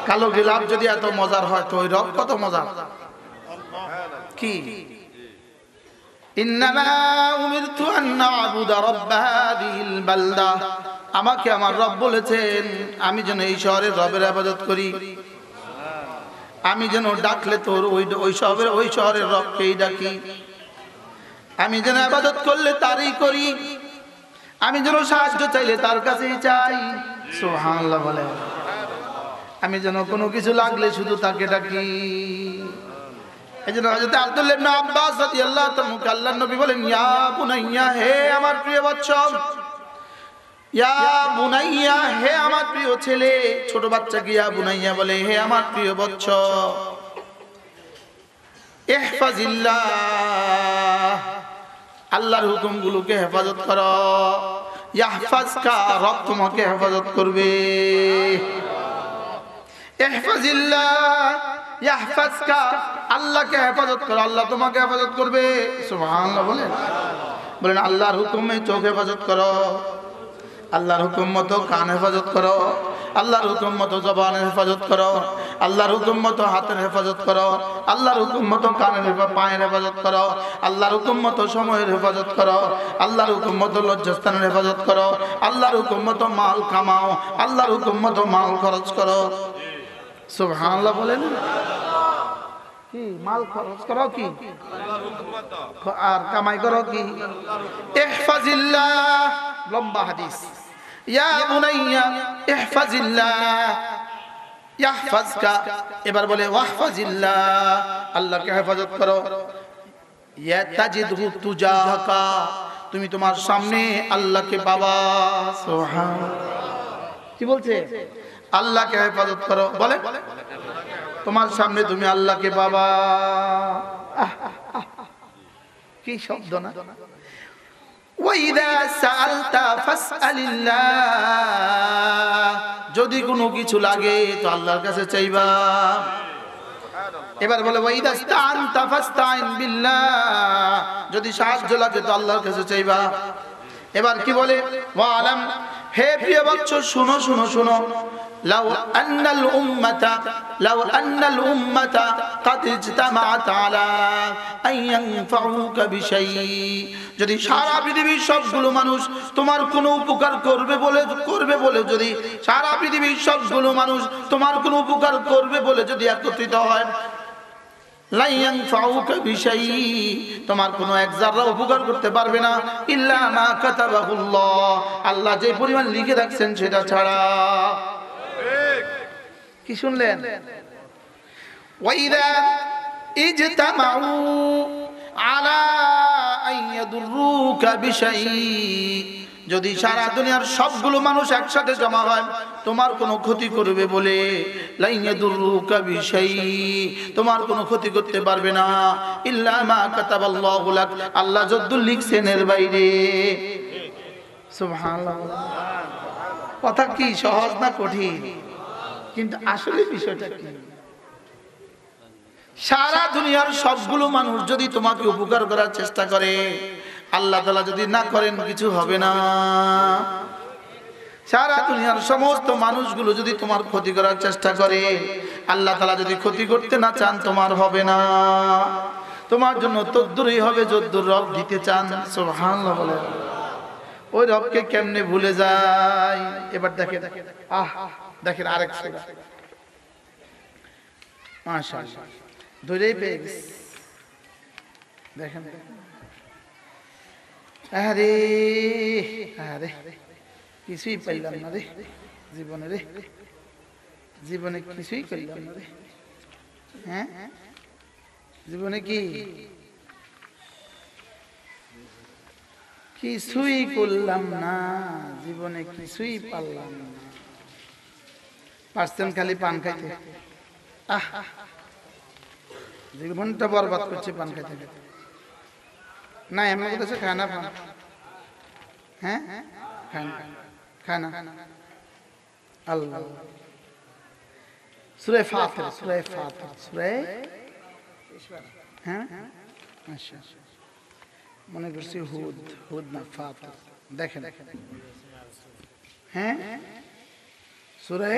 কালো গিলাফ যদি এত মজার হয় তো ওই রব কত মজার। কি ইন্নামা উমিরতু আন আ'বুদা রাব্বা হাযিল বালদা, আমাকে আমার রব বলেছেন আমি যেন এই শহরের রবের ইবাদত করি। আমি যেন ডাকলে তোর ওই শহরের রবকেই ডাকি। আমি যেন ইবাদত করলে তারই করি। আমি যেন সাহায্য চাইলে তার কাছেই চাই। সুবহানাল্লাহ বলে। আমি যেন কোনো কিছু লাগলে শুধু তাকে ডাকি। এজন্য হযরত আব্দুল্লাহ ইবনে আব্বাস রাদিয়াল্লাহু তাআলা আল্লাহর নবী বলেন, ইয়া বুনাইয়া, হে আমার প্রিয় বাচ্চা, ইয়া বুনাইয়া, হে আমার প্রিয় ছেলে। ছোট বাচ্চাকে ইয়া বুনাইয়া বলে, হে আমার প্রিয় বাচ্চা। ইহফাজিল্লাহ, আল্লাহর হুকুমগুলোকে হেফাজত করো। ইয়াহফাজকা, রব তোমাকে হেফাজত করবে। ইহফাজিল্লাহ ইয়াহফাজকা, আল্লাহকে হেফাজত করো, আল্লাহ তোমাকে হেফাজত করবে। সুবহানাল্লাহ বলেন। বলেন আল্লাহর হুকুমে চোখ হেফাজত করো, আল্লাহর হুকুম মতো কান হেফাজত করো, আল্লাহর হুকুম মতো জবানের হেফাজত করো, আল্লাহর হুকুম মতো হাতের হেফাজত করো, আল্লাহর হুকুম মতো কানের পায়ের হেফাজত করো, আল্লাহর হুকুম মতো সময়ের হেফাজত করো, আল্লাহর হুকুম মতো লজ্জাস্থানের হেফাজত করো, আল্লাহর হুকুম মতো মাল কামাও, আল্লাহর হুকুম মতো মাল খরচ করো। সুবহানাল্লাহ বলেন। কি মাল খরচ করো, কি আর কামাই করো, কি ইহফাজিল্লাহ। লম্বা হাদিস। ইয়া বুনাইয়া ইহফাজিল্লাহ ইয়াহফাজকা, এবার বলে ওয়াহফাজিল্লাহ, আল্লাহকে হেফাজত করো। ইয়া তাজিদহু তুজাহাকা, তুমি তোমার সামনে আল্লাহকে পাবা। সুবহানাল্লাহ। কি বলছে? আল্লাহকে হেফাজত করো, বলে তোমার সামনে তুমি আল্লাহকে পাবা। কি শব্দ না? ওয়াইদা সাআলতা ফাসআলিল্লাহ, যদি কোনো কিছু লাগে তো আল্লাহর কাছে চাইবা। এবার বলে ওয়াইদা ইসতাআনতা ফাসতাইন বিল্লাহ, যদি সাহায্য লাগে তো আল্লাহর কাছে চাইবা। এবার কি বলে? ওয়ালাম, হে প্রিয় বাচ্চা শুনো শুনো শুনো, লাউ আন্নাল উম্মাতা কাদ ইজতামাআত আলা আন ইয়ানফাউকা বিশাই, যদি সারা পৃথিবীর সবগুলো মানুষ তোমার কোনো উপকার করবে বলে যদি সারা পৃথিবীর সবগুলো মানুষ তোমার কোনো উপকার করবে বলে যদি একত্রিত হয়, লা ইয়ানফাউকা বিশাই, তোমার কোনো এক যারা উপকার করতে পারবে না, ইল্লা মা কাতাবাহুল্লাহ, আল্লাহ যে পরিমাণ লিখে রাখছেন সেটা ছাড়া। কি শুনলেন? ওয়াইদা ইজতামাউ আলা আন ইয়াদুররুকা বিশাই, যদি সারা দুনিয়ার সবগুলো মানুষ একসাথে জমা হয় তোমার কোনো ক্ষতি করবে বলে, লা ইয়াদুররুকা বিশাই, তোমার কোনো ক্ষতি করতে পারবে না, ইল্লা মা কাতাবাল্লাহু লাক, আল্লাহ যদ্দুর লিখছেন এর বাইরে। সুবহানাল্লাহ। কথা কি সহজ না কঠিন? কিন্তু আসলে বিষয়টা কি? সারা দুনিয়ার সবগুলো মানুষ যদি তোমাকে উপকার করার চেষ্টা করে, আল্লাহ তাআলা যদি না করেন কিছু হবে না। সারা দুনিয়ার সমস্ত মানুষগুলো যদি তোমার ক্ষতি করার চেষ্টা করে, আল্লাহ তাআলা যদি ক্ষতি করতে না চান তোমার হবে না। তোমার জন্য তদ্দুরই হবে যদ্দুর রব দিতে চান। সুবহানাল্লাহ বলে। ওই রবকে কেমনে ভুলে যায়? এবার দেখেন, দেখেন আরেক সূরা, মাশাআল্লাহ ধরেই পেয়ে গেছে। দেখেন আরে আরে কিছুই পাইলাম না রে জীবনে, রে জীবনে কিছুই করলাম না রে। হ্যাঁ জীবনে কি কিছুই করলাম না, জীবনে কিছুই পারলাম না। পারছেন খালি পান খাইতে। জীবনটা বরবাদ করছে পান খাইতে খাইতে। না এমন কথা খায় না পান। হ্যাঁ খায় না। আল্লাহ সূরা ফাতির, হ্যাঁ আচ্ছা মনে করছি হুদ না ফাতির। দেখেন হ্যাঁ সূরা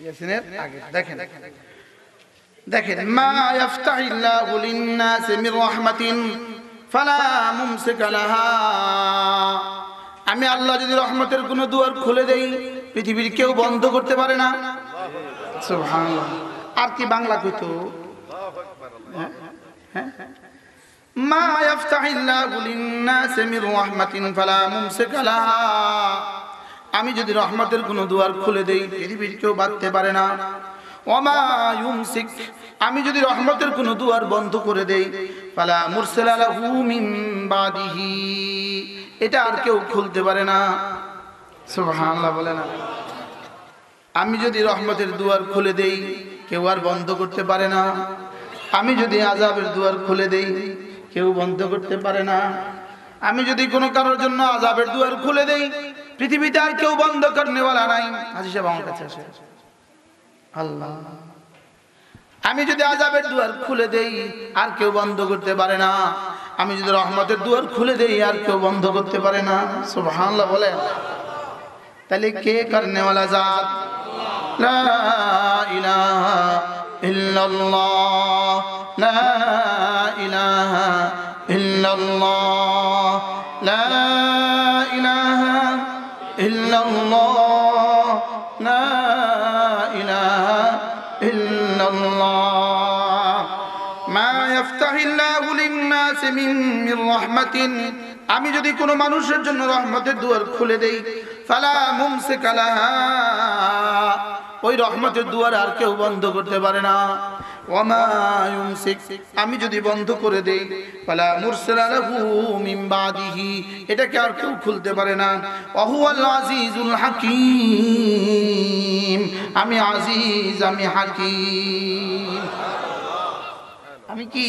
ইয়াসিনের আগে দেখেন দেখেন মা ইয়াফতাহিল্লাহু লিন-নাসি মির রাহমাতিন ফালা মুমসিকা লাহা। আমি আল্লাহ যদি রহমতের কোনো দুয়ার খুলে দেই, পৃথিবীর কেউ বন্ধ করতে পারে না। সুবহানাল্লাহ। আর কি বাংলা কইতো? মা ইয়াফতাহিল্লাহু লিন-নাসি মির রাহমাতিন ফালা মুমসিকা লাহা। আমি যদি রহমতের কোনো দুয়ার খুলে দেই, পৃথিবীর কেউ বাঁধতে পারে না। ওয়ামা ইউমসিক, আমি যদি রহমতের কোনো দুয়ার বন্ধ করে দেই, ফালা মুরসিলা লাহু মিন বাদিহি, এটা আর কেউ খুলতে পারে না। সুবহানাল্লাহ বলে না। আমি যদি রহমতের দুয়ার খুলে দেই, কেউ আর বন্ধ করতে পারে না। আমি যদি আযাবের দুয়ার খুলে দেই, কেউ বন্ধ করতে পারে না। আমি যদি কোনো কারোর জন্য আযাবের দুয়ার খুলে দেই, পৃথিবীতে আর কেউ বন্ধ করনেওয়ালা নাই। হাজী সাহেব আমার কাছে আসে। আল্লাহ, আমি যদি আযাবের দুয়ার খুলে দেই, আর কেউ বন্ধ করতে পারে না। আমি যদি রহমতের দুয়ার খুলে দেই, আর কেউ বন্ধ করতে পারে না। সুবহানাল্লাহ বলেন। তাহলে কে করনেওয়ালা জাত? লা ইলাহা ইল্লাল্লাহ, লা ইলাহা ইল্লাল্লাহ, লা ইলাহা ইল্লাল্লাহ, লা ইলাহা ইল্লাল্লাহ। মা ইয়াফতাহিল্লাহু লিন-নাসি মির রাহমাতিন, আমি যদি কোনো মানুষের জন্য রহমতের দুয়ার খুলে দেই, ফালা মুমসিকা লাহা, ওই রহমতের দুয়ার আর কেউ বন্ধ করতে পারে না। ওয়ামা ইউমসিক, আমি যদি বন্ধ করে দেই, ফালা মুরসিলা লাহু মিন বাদিহি, এটাকে আর কেউ খুলতে পারে না। ওয়া হুয়াল আজিজুল হাকীম, আমি আজিজ, আমি হাকীম। আমি কি?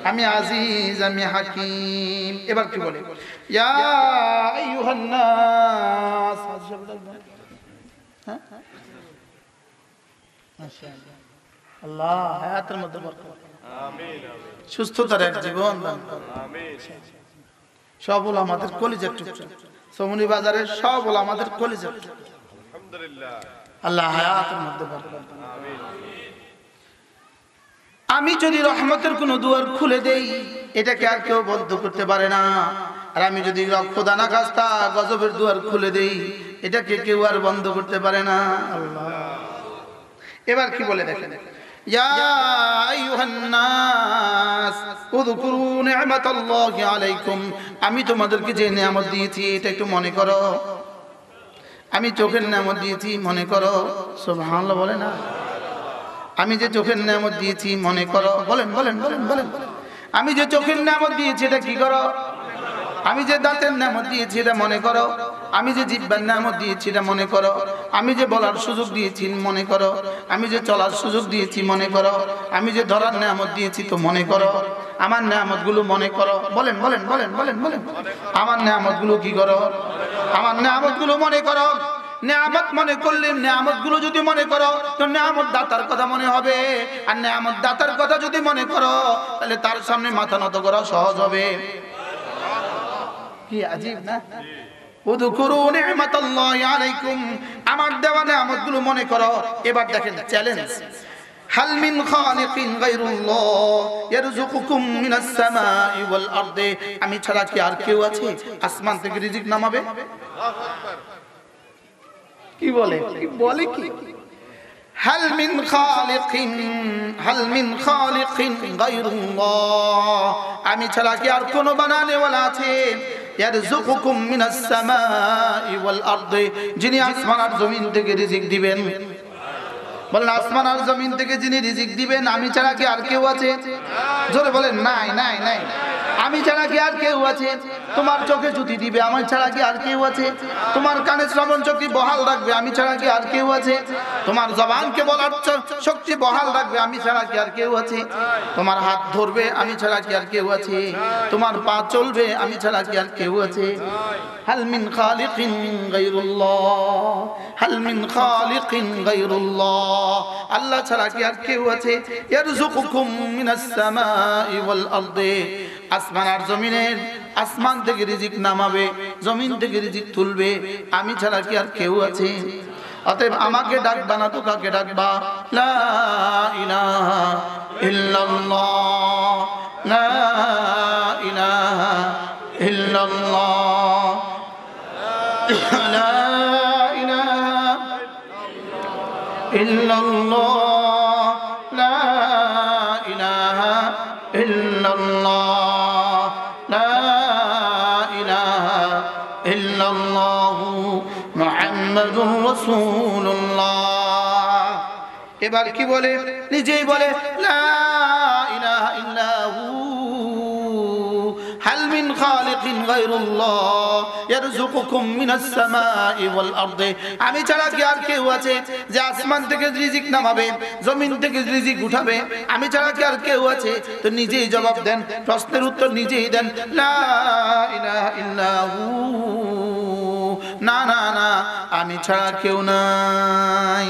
আমি আজিজ, আমি হাকীম। এবার কি বলে? ইয়া আইয়ুহান নাস, আল্লাহ হায়াতের মধ্যে বরকত, আমিন, সুস্থতার এক জীবন দান করুন, আমিন। সব উলামাদের কলিজার টুকরা, সমনি বাজারের সব উলামাদের কলিজার টুকরা, আলহামদুলিল্লাহ। আল্লাহ হায়াতের মধ্যে বরকত দান, আমিন। আমি যদি রহমতের কোনো দুয়ার খুলে দেই, এটাকে আর কেউ বন্ধ করতে পারে না। আর আমি যদি খোদা না খাস্তা গজবের দুয়ার খুলে দেই, এটাকে কেউ আর বন্ধ করতে পারে না। আল্লাহ এবার কি বলে দেখেন, ইয়া আইয়ুহান নাস উযকুরু নি'মাতাল্লাহি আলাইকুম, আমি তোমাদেরকে যে নিয়ামত দিয়েছি এটা একটু মনে করো। আমি চোখের নিয়ামত দিয়েছি, মনে করো। সুবহানাল্লাহ বলে না। আমি যে চোখের নিয়ামত দিয়েছি মনে করো। বলেন বলেন বলেন বলেন। আমি যে চোখের নিয়ামত দিয়েছি এটা কি করো? আমি যে দাঁতের নিয়ামত দিয়েছি এটা মনে করো। আমি যে জিহ্বার নিয়ামত দিয়েছি এটা মনে করো। আমি যে বলার সুযোগ দিয়েছি মনে করো। আমি যে চলার সুযোগ দিয়েছি মনে করো। আমি যে ধরার নিয়ামত দিয়েছি তো মনে করো। আমার নিয়ামতগুলো মনে করো। বলেন বলেন বলেন বলেন বলেন। আমার নিয়ামতগুলো কি করো? আমার নিয়ামতগুলো মনে করো। নিয়ামত মনে করলে নিয়ামতগুলো যদি মনে করো তো নিয়ামত দাতার কথা মনে হবে। আর নিয়ামত দাতার কথা যদি মনে করো তাহলে তার সামনে মাথা নত করা সহজ হবে। কি আজীব না? উযকুরু নি'মাতাল্লাহি আলাইকুম, আমার দেওয়া নিয়ামতগুলো মনে করো। এবার দেখেন চ্যালেঞ্জ, হাল মিন খালিকিন গায়রুল্লাহ ইয়ারযুকুকুম মিনাস সামাই ওয়াল আরদি, আমি ছাড়া কি আর কেউ আছে আসমান থেকে রিজিক নামাবে? কি বলে কি হাল মিন খালিকিন গায়রুল্লাহ, আমি ছাড়া কি আর কোনো বানানেওয়ালা আছে? ইয়ারযুকুকুম মিনাস সামাই ওয়াল আরদি, যিনি আসমান আর জমিন থেকে রিজিক দিবেন। বলেন আসমান আর জমিন থেকে যিনি রিজিক দিবেন, আমি ছাড়া কি আর কেউ আছে? জোরে বলেন নাই নাই নাই, আমি ছাড়া কি আর কেউ আছে? তোমার চোখে জ্যোতি দিবে, আমি ছাড়া কি আর কেউ আছে? তোমার কানে শ্রবণ শক্তি বহাল রাখবে, আমি ছাড়া কি আর কেউ আছে? তোমার জবানকে বলার শক্তি বহাল রাখবে, আমি ছাড়া কি আর কেউ আছে? তোমার হাত ধরবে, আমি ছাড়া কি আর কেউ আছে? তোমার পা চলবে, আমি ছাড়া কি আর কেউ আছে? হাল মিন খালিকিন গায়রুল্লাহ, হাল মিন খালিকিন গায়রুল্লাহ, আল্লাহ ছাড়া কি আর কেউ আছে? ইয়ারযুকুকুম মিনাস সামাই ওয়াল আরদি, আসমান আর জমিনের, আসমান থেকে রিজিক নামাবে, জমিন থেকে রিজিক তুলবে, আমি ছাড়া কি আর কেউ আছে? অতএব আমাকে ডাকবা না তো কাকে ডাকবা? লা ইলাহা ইল্লাল্লাহ, লা ইলাহা ইল্লাল্লাহ, লা ইলাহা ইল্লাল্লাহ, লা ইলাহা ইল্লাল্লাহ, লা ইলাহা ইল্লাল্লাহ মুহাম্মাদুর রাসূলুল্লাহ। এবার কি বলে? নিজেই বলে লা ইলাহা ইল্লাহু, হাল মিন খালিকিন গায়রুল্লাহ ইয়ারযুকুকুম মিনাস সামাই ওয়াল আরদি, আমি ছাড়া কি আর কেউ আছে যে আসমান থেকে রিজিক নামাবে, জমিন থেকে রিজিক উঠাবে? আমি ছাড়া কি আর কেউ আছে? তো নিজেই জবাব দেন, প্রশ্নের উত্তর নিজেই দেন, লা ইলাহা ইল্লাহু, না না না, আমি ছাড়া কেউ নাই,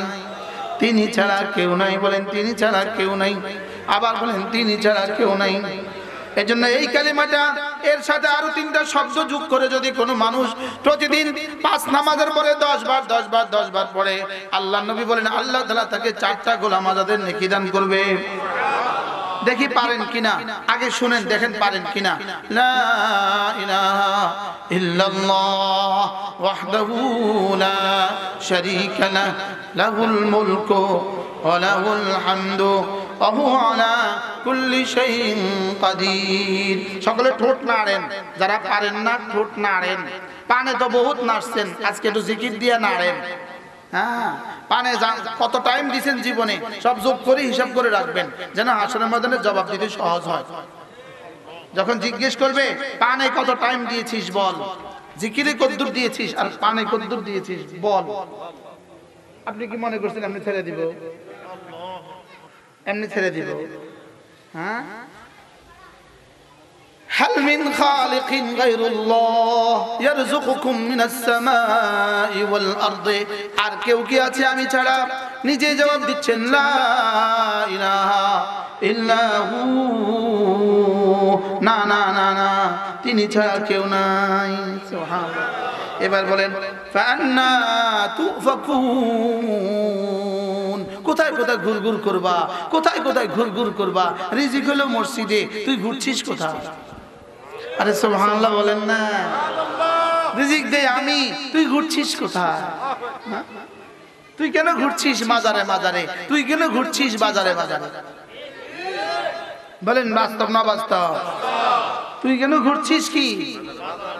তিনি ছাড়া কেউ নাই। বলেন তিনি ছাড়া কেউ নাই, আবার বলেন তিনি ছাড়া কেউ নাই। এজন্য এই কালিমাটা এর সাথে আরো 3টা শব্দ যোগ করে যদি কোনো মানুষ প্রতিদিন 5 নামাজের পরে 10 বার পড়ে, আল্লাহ নবী বলেন আল্লাহ তাআলা তাকে 4টা গোলাম আজাদের নেকি দান করবে। দেখি পারেন কিনা, আগে শুনেন দেখেন পারেন কিনা। লা ইলাহা ইল্লাল্লাহ ওয়াহদাহু লা শারীকা লাহু লাহুল মুলকু ওয়া লাহুল হামদু ওয়া হুয়া আলা কুল্লি শাইইন কাদির। সকলে ঠোঁট নাড়েন, যারা পারেন না ঠোঁট নাড়েন। পানে তো বহুত নাড়ছেন, আজকে একটু জিকির দিয়ে নাড়েন। হ্যাঁ, পানে কত টাইম দিয়েছেন জীবনে সব যোগ করে হিসাব করে রাখবেন, যেন হাসরের ময়দানে জবাব দিতে সহজ হয়। যখন জিজ্ঞেস করবে পানে কত টাইম দিয়েছিস বল, জিকিরে কতদূর দিয়েছিস আর পানে কতদূর দিয়েছিস বল। আপনি কি মনে করছেন এমনি ছেড়ে দিব? এমনি ছেড়ে দিব? হ্যাঁ, হাল মিন খালিকিন গায়রুল্লাহ ইয়ারযুকুকুম মিনাস সামাই ওয়াল আরদি, আর কেউ কি আছে আমি ছাড়া? নিজে জবাব দিচ্ছেন লা ইলাহা ইল্লাহু, না না না না, তিনি ছাড়া কেউ নাই। সুবহানাল্লাহ। এবার বলেন ফান্না তুফাকুন, কোথায় কোথায় ঘুরঘুর করবা, কোথায় কোথায় ঘুরঘুর করবা? রিজিক হলো মসজিদে, তুই ঘুরছিস কোথায়? আরে সুবহানাল্লাহ বলেন না। রিজিক দেই আমি, তুই ঘুরছিস কোথায়? তুই কেন ঘুরছিস মাজারে মাজারে? তুই কেন ঘুরছিস বাজারে বাজারে? বলেন বাস্তব না বাস্তব? তুই কেন ঘুরছিস কি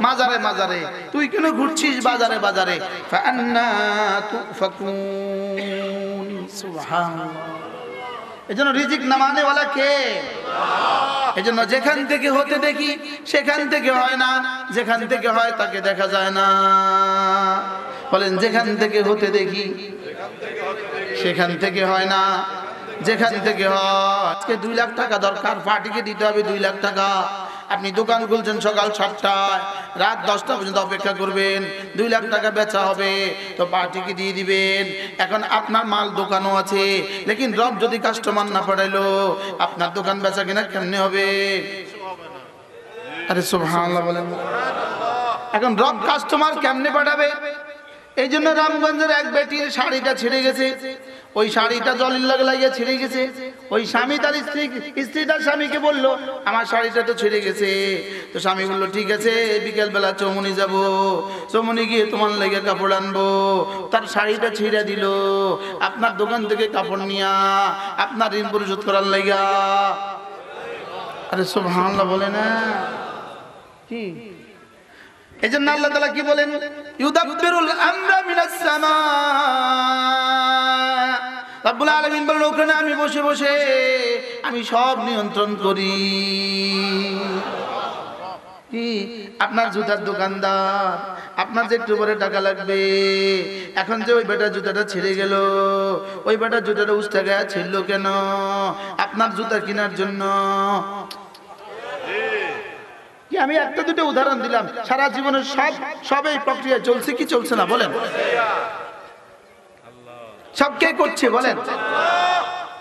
মাজারে মাজারে? তুই কেন ঘুরছিস বাজারে বাজারে? ফান্না তুফাকুন। সুবহানাল্লাহ। এজন্য রিজিক নামানে ওয়ালা কে? এজন্য যেখান থেকে হতে দেখি সেখান থেকে হয় না, যেখান থেকে হয় তাকে দেখা যায় না। বলেন যেখান থেকে হতে দেখি সেখান থেকে হয় না, যেখান থেকে হয়। আজকে 2 লাখ টাকা দরকার, পার্টিকে দিতে হবে 2 লাখ টাকা। আপনি দোকান খুলছেন সকাল 7টায়, রাত 10টা পর্যন্ত অপেক্ষা করবেন, 2 লাখ টাকা বেচা হবে, তো পার্টিকে দিয়ে দিবেন। এখন আপনার মাল দোকানও আছে, লেকিন রব যদি কাস্টমার না পাঠাইলো আপনার দোকান বেচা কিনা কেমনে হবে? আরে সুবহানাল্লাহ বলেন। এখন রব কাস্টমার কেমনে পাঠাবে? এই জন্য রামগঞ্জের এক বেটির শাড়িটা ছিঁড়ে গেছে, ওই শাড়িটা জলের লাগে লাগিয়ে ছিঁড়ে গেছে। ওই স্বামী তার স্ত্রী তার স্বামীকে বললো আমার শাড়িটা তো ছিঁড়ে গেছে। তো স্বামী বললো ঠিক আছে, বিকেল বেলা চৌমনি যাব, চৌমনি গিয়ে তোমার লেগে কাপড় আনবো। তার শাড়িটা ছিঁড়ে দিল, আপনার দোকান থেকে কাপড় নিয়া আপনার ঋণ পরিশোধ করার লাগা। আরে সুবহানাল্লাহ বলে না কি? এই জন্য আল্লাহ তাআলা কি বলেন? ইউদাব্বিরুল আমরা মিনাস সামা। রব্বুল আলামিন বলেন ওখানে আমি বসে বসে আমি সব নিয়ন্ত্রণ করি। কি? আপনার জুতার দোকানদার, আপনার যে একটু পরে টাকা লাগবে, এখন যে ওই বেটার জুতাটা ছিঁড়ে গেল, ওই বেটার জুতাটা উস্তা গায়ে ছিঁড়লো কেন? আপনার জুতা কেনার জন্য। কি আমি একটা দুটো উদাহরণ দিলাম, সারা জীবনের সব এই প্রক্রিয়া চলছে কি চলছে না বলেন? সব কে করছে বলেন?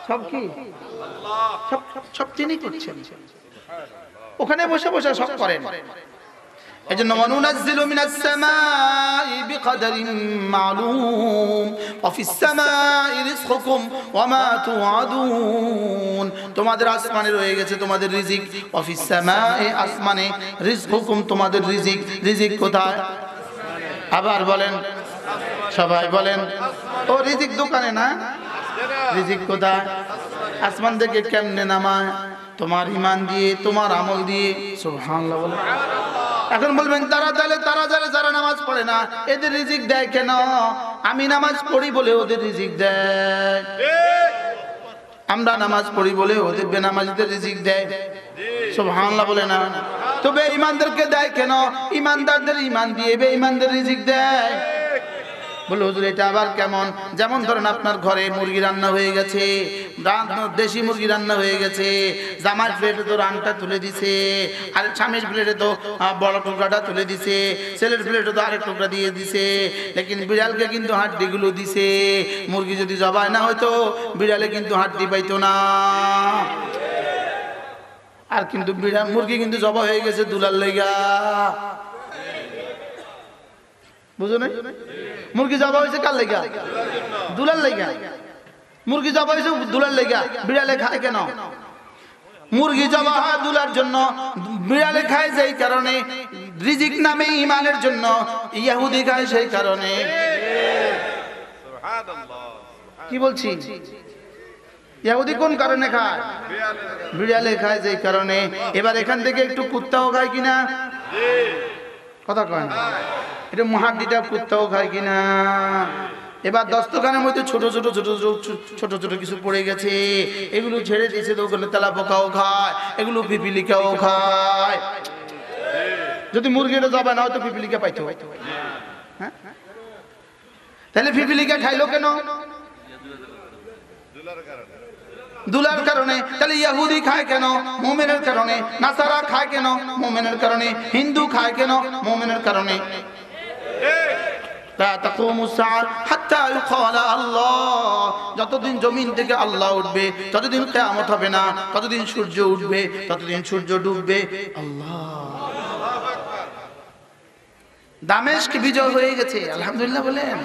সব কি? সব তিনি করছেন, ওখানে বসে বসে সব করেন। এজন্য ওয়ানুনাজ্জিলু মিনাস সামাই বিকদরিন মালুম ওয়া ফিস সামাই রিজকুকুম ওয়া মা তুআদুন। তোমাদের আসমানে রয়ে গেছে তোমাদের রিজিক, ওয়া ফিস সামাই আসমানে, রিজকুকুম তোমাদের রিজিক। রিজিক কোথায়? আবার বলেন, সবাই বলেন। ও রিজিক দোকানে না, রিজিক কোথায়? আসমান থেকে কেমনে নামায়? তোমার ঈমান দিয়ে, তোমার আমল দিয়ে। সুবহানাল্লাহ বলেন। এখন বলবেন তারা যারা নামাজ পড়ে না এদের রিজিক দেয় কেন? আমি নামাজ পড়ি বলে ওদের রিজিক দেয়, আমরা নামাজ পড়ি বলে ওদের বেনামাজিদের রিজিক দেয়। সুবহানাল্লাহ বলে না? তো বেঈমানদেরকে দেয় কেন? ঈমানদারদের ঈমান দিয়ে বেঈমানদের রিজিক দেয়। বলে হুজুর এটা আবার কেমন? যেমন ধরেন আপনার ঘরে মুরগি রান্না হয়ে গেছে, দেশি মুরগি রান্না হয়ে গেছে, জামার প্লেটে তো রানটা তুলে দিছে, আর স্বামীর প্লেটে তো বড় টুকরাটা তুলে দিছে, ছেলের প্লেটে তো আরেক টুকরা দিয়ে দিছে, লেকিন বিড়ালকে কিন্তু হাড্ডিগুলো দিছে। মুরগি যদি জবাই না হয়তো বিড়ালে কিন্তু হাড্ডি পাইতো না। আর কিন্তু মুরগি কিন্তু জবা হয়ে গেছে দুলার লেগা, বুঝো না? মুরগি জবা হয়েছে কার লেগা? দুলার লেগা। মুরগি জবা হয়েছে দুলার লেগা। বিড়ালে খায় কেন? মুরগি জবা হয় দুলার জন্য, বিড়ালে খায় যেই কারণে, রিজিক নামে ঈমানের জন্য, ইহুদি খায় সেই কারণে। কি বলছি? ইহুদি কোন কারণে খায়? বিড়ালে খায় যেই কারণে। এবার এখান থেকে একটু কুত্তাও খায় কিনা? কথা কয় না? এটা মুহাদ্দিটা কুত্তাও খায় কিনা? এবার দস্তখানের মধ্যে ছোট ছোট কিছু পড়ে গেছে, এগুলো ছেড়ে দিয়েছে, তো ওখানে তেলা পোকাও খায়, এগুলো পিপিলিকাও খায়। যদি মুরগিটা জবা না হয়তো পিপিলিকা পাইতো, হ্যাঁ? তাহলে পিপিলিকা খাইলো কেন? দুলার কারণে। তাহলে ইহুদি খায় কেন? মুমিনের কারণে। নাসারা খায় কেন? মুমিনের কারণে। হিন্দু খায় কেন? মুমিনের কারণে। যতদিন জমিন থেকে আল্লাহ উঠবে ততদিন কিয়ামত হবে না, ততদিন সূর্য উঠবে, ততদিন সূর্য ডুববে। আল্লাহ। দামেস্ক বিজয় হয়ে গেছে, আলহামদুলিল্লাহ বলেন।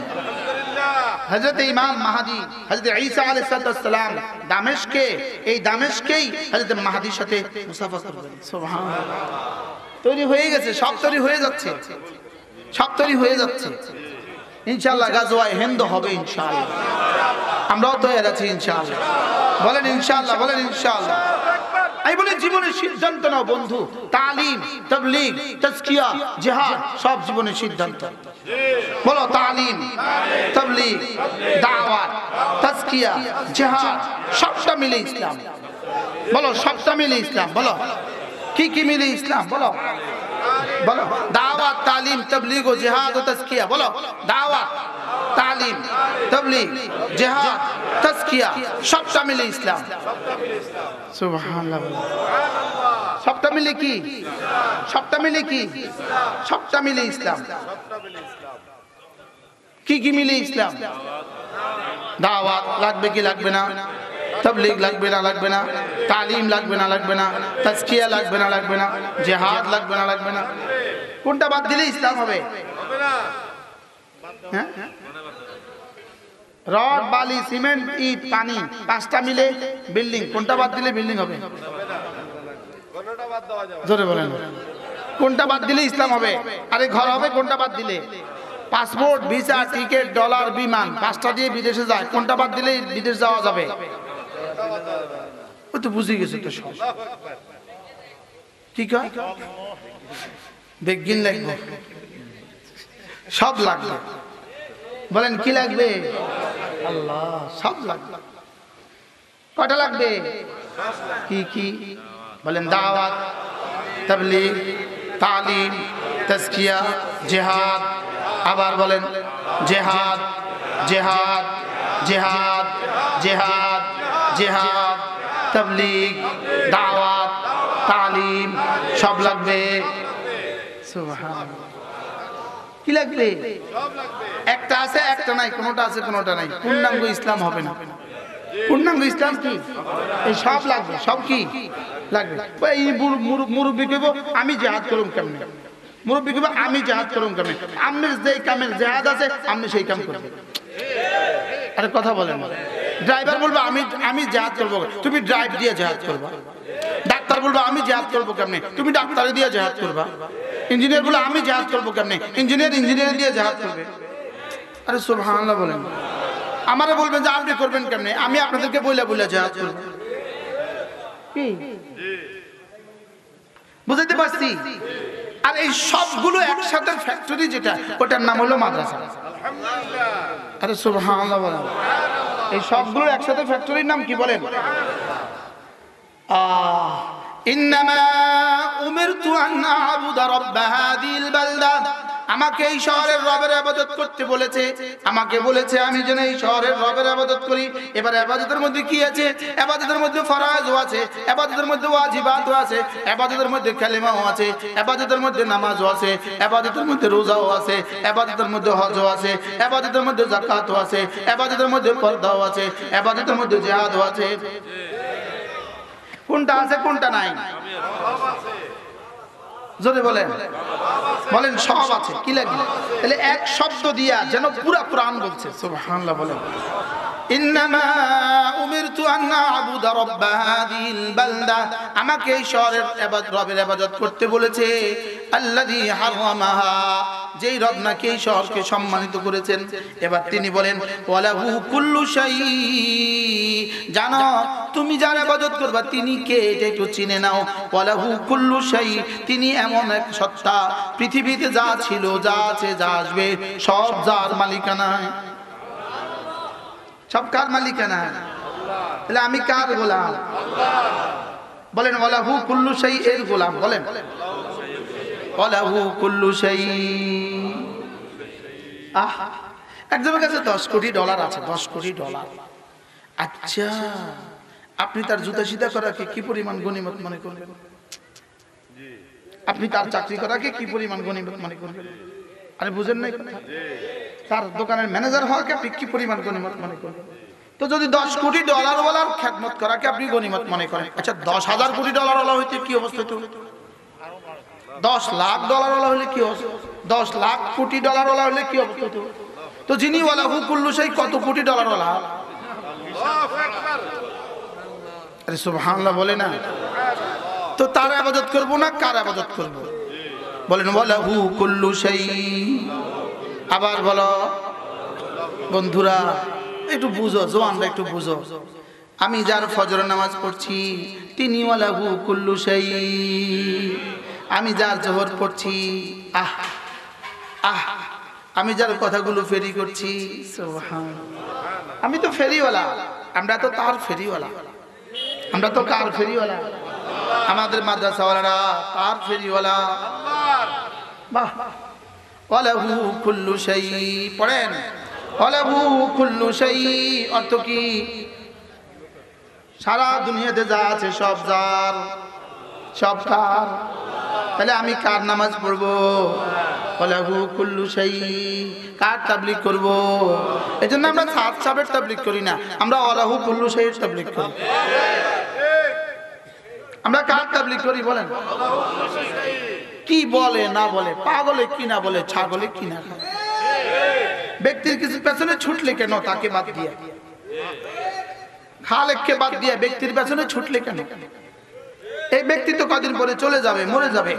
হযরত ইমাম মাহদী হযরত ঈসা আলাইহিস সালাম দামেস্কে, এই দামেস্কেই হযরত মাহদীর সাথে মুসাফা করবেন। সুবহানাল্লাহ। তৈরি হয়ে গেছে, সব তৈরি হয়ে যাচ্ছে, সব তৈরি হয়ে যাচ্ছে। ইনশাআল্লাহ গাজওয়ায়ে হিন্দ হবে ইনশাআল্লাহ, আমরাও তৈরি আছি ইনশাআল্লাহ। বলেন ইনশাআল্লাহ, বলেন ইনশাআল্লাহ। আমি বলি জীবনের সিদ্ধান্ত নাও বন্ধু, তালিম, তাবলীগ, তাজকিয়া, জিহাদ সব জীবনের সিদ্ধান্ত। বলো তালিম, তাবলীগ, দাওয়াত, তাজকিয়া, জিহাদ সবটা মিলে ইসলাম। বলো সবটা মিলে ইসলাম। বলো কি কি মিলে ইসলাম? বলো বলো। দাওয়াত, তালিম, তাবলীগ ও জিহাদ ও তাজকিয়া। বলো দাওয়াত, তালিম, তাবলীগ, জিহাদ, তাজকিয়া সবটা মিলে ইসলাম। সুবহানাল্লাহ। সবটা মিলে কি? সবটা মিলে কি? সবটা মিলে ইসলাম। কি কি মিলে ইসলাম? দাওয়াত লাগবে কি লাগবে না? তাবলীগ লাগবে না লাগবে না? তালিম লাগবে না লাগবে না? তাজকিয়া লাগবে না লাগবে না? জিহাদ লাগবে না লাগবে না? কোনটা বাদ দিলে ইসলাম হবে? হ্যাঁ, রড বালি সিমেন্ট ইট পানি পাঁচটা মিলে বিল্ডিং, কোনটা বাদ দিলে বিল্ডিং হবে? জোরে বলেন, কোনটা বাদ দিলে ইসলাম হবে? আরে ঘর হবে কোনটা বাদ দিলে? পাসপোর্ট ভিসা টিকিট ডলার বিমান পাঁচটা দিয়ে বিদেশে যায়, কোনটা বাদ দিলে বিদেশ যাওয়া যাবে? ও তো বুঝে গেছে তো সব। কি কয়? বেগিন লাগবে, সব লাগবে। বলেন কি লাগবে? আল্লাহ, সব লাগবে। কয়টা লাগবে? কি কি? বলেন দাওয়াত, তাবলীগ, তালিম, তাজকিয়া, জিহাদ। আবার বলেন জিহাদ, জিহাদ, জিহাদ, জিহাদ, জিহাদ, তাবলীগ, দাওয়াত, তালিম, সব লাগবে। সুবহানাল্লাহ। কি লাগবে? একটা আছে একটা নাই, কোনটা আছে কোনটা নাই। পূর্ণাঙ্গ ইসলাম হবে না। পূর্ণাঙ্গ ইসলাম কি? এই সব লাগবে। সব কি লাগবে? এই মুরব্বী কইব আমি জিহাদ করুম কেমনে? মুরব্বী কইব আমি জিহাদ করুম কেমনে? আপনি যেই কামের জিহাদ আছে আপনি সেই কাম করবেন। আরে কথা বলেন না। ড্রাইভার বলবে আমি জিহাদ করব, তুমি ড্রাইভ দিয়ে জিহাদ করবা। ডাক্তার বলবে আমি জিহাদ করব কেমনে? তুমি ডাক্তারি দিয়ে জিহাদ করবা। ইঞ্জিনিয়ার বলে আমি জিহাদ করব কেমনে? ইঞ্জিনিয়ার দিয়ে জিহাদ করবে। আরে সুবহানাল্লাহ বলেন। আমারে বলবেন যে আপনি করবেন কেমনে? আমি আপনাদেরকে বইলা জিহাদ করব। কি বুঝাইতে পারছি? আর এই সবগুলো একসাথে ফ্যাক্টরি যেটা, ওটার নাম হলো মাদ্রাসা। আলহামদুলিল্লাহ। আরে সুবহানাল্লাহ বলেন। এই সবগুলো একসাথে ফ্যাক্টরির নাম কি বলেন? ইন্নামা উমিরতু আন আ'বুদা রাব্ব হাযিহিল বালদা। আমাকে এই শহরের রবের ইবাদত করতে বলেছে। আমাকে বলেছে আমি যেন এই শহরের রবের ইবাদত করি। এবার ইবাদতের মধ্যে কি আছে? ইবাদতের মধ্যে ফরজও আছে, ইবাদতের মধ্যে ওয়াজিবাতও আছে, ইবাদতের মধ্যে কালিমাও আছে, ইবাদতের মধ্যে নামাজও আছে, ইবাদতের মধ্যে রোজাও আছে, ইবাদতের মধ্যে হজও আছে, ইবাদতের মধ্যে যাকাতও আছে, ইবাদতের মধ্যে পর্দাও আছে, ইবাদতের মধ্যে জিহাদও আছে। কোনটা আছে কোনটা নাই? জোরে বলেন, বলেন সব আছে। কি লাগবে? তাহলে এক শব্দ দিয়া যেন পুরা কোরআন বলছে। সুবহানাল্লাহ বলেন। ইন্নামা উমিরতু আন আ'বুদা রাব্ব হাযিহিল বালদা। আমাকে এই শহরের রবের ইবাদত করতে বলেছে। আল্লাযী হারামাহা, যেই রব নাকি এই শহরকে সম্মানিত করেছেন। এবার তিনি বলেন ওয়ালাহু কুল্লু শাই। জানো তুমি যার ইবাদত করবা তিনি কে এটা একটু চিনে নাও। ওয়ালাহু কুল্লু শাই, তিনি এমন এক সত্তা, পৃথিবীতে যা ছিল যা আছে যা আসবে সব যার মালিকানা। সব কার মালিকানা? তাহলে আমি কার গোলাম? বলেন ওয়ালাহু কুল্লু শাই এর গোলাম। বলেন ওয়ালাহু কুল্লু শাই। একজনের কাছে 10 কোটি ডলার আছে। 10 কোটি ডলার। আচ্ছা, আপনি তার জুতা সিধা করাকে কি পরিমাণ গনিমত মনে করবেন? আপনি তার চাকরি করাকে কি পরিমাণ গনিমত মনে করবেন? আরে বুঝেন নাই কথা? তার দোকানের ম্যানেজার হওয়াকে আপনি কি পরিমাণ গনিমত মনে করবেন? তো যদি 10 কোটি ডলার ওয়ালার খেদমত করাকে আপনি গনিমত মনে করেন, আচ্ছা 10,000 কোটি ডলার ওয়ালা হইতে কি অবস্থা হতো? 10 লাখ ডলার ওয়ালা হলে কি অবস্থা? 10 লাখ কোটি ডলার ওয়ালা হলে কি অবস্থা হতো? তো যিনি ওয়ালাহু কুল্লু শাই কত কোটি ডলার ওয়ালা? আরে সুবহানাল্লাহ বলে না। তো তার ইবাদত করব না কার ইবাদত করব? বলেন ওয়ালাহু কুল্লু শাই। আবার বলো বন্ধুরা, একটু বুঝো, জওয়ানরা একটু বুঝো। আমি যার ফজর নামাজ পড়ছি তিনি ওয়ালাহু কুল্লু শাই। আমি যার জোহর পড়ছি, আহ আহ আমি যার কথাগুলো ফেরি করছি, সুবহানাল্লাহ, আমি তো ফেরিওয়ালা। আমরা তো তার ফেরিওয়ালা। আমরা তো কার ফেরিওয়ালা? আমাদের মাদ্রাসাওয়ালারা তার ফেরিওয়ালা। বাহ। ওয়ালাহু কুল্লু শাই। পড়েন ওয়ালাহু কুল্লু শাই। অর্থ কি? সারা দুনিয়াতে যা আছে সব যার। সব কার? তাহলে আমি কার নামাজ পড়বো? ওয়ালাহু কুল্লু শাই। কার তাবলীগ করব? এজন্য আমরা সাত সাবের তাবলীগ করি না, আমরা ওয়ালাহু কুল্লু শাইয়ের তাবলীগ করি। আমরা কার তাবলীগ করি বলেন? কি বলে না বলে, পাগলে কি না বলে, ছাগলে কি না খায়, ব্যক্তির কিছু পেছনে ছুটলে কেন? তাকে বাদ দিয়ে, খালেককে বাদ দিয়ে ব্যক্তির পেছনে ছুটলে কেন? এই ব্যক্তি তো কদিন পরে চলে যাবে, মরে যাবে।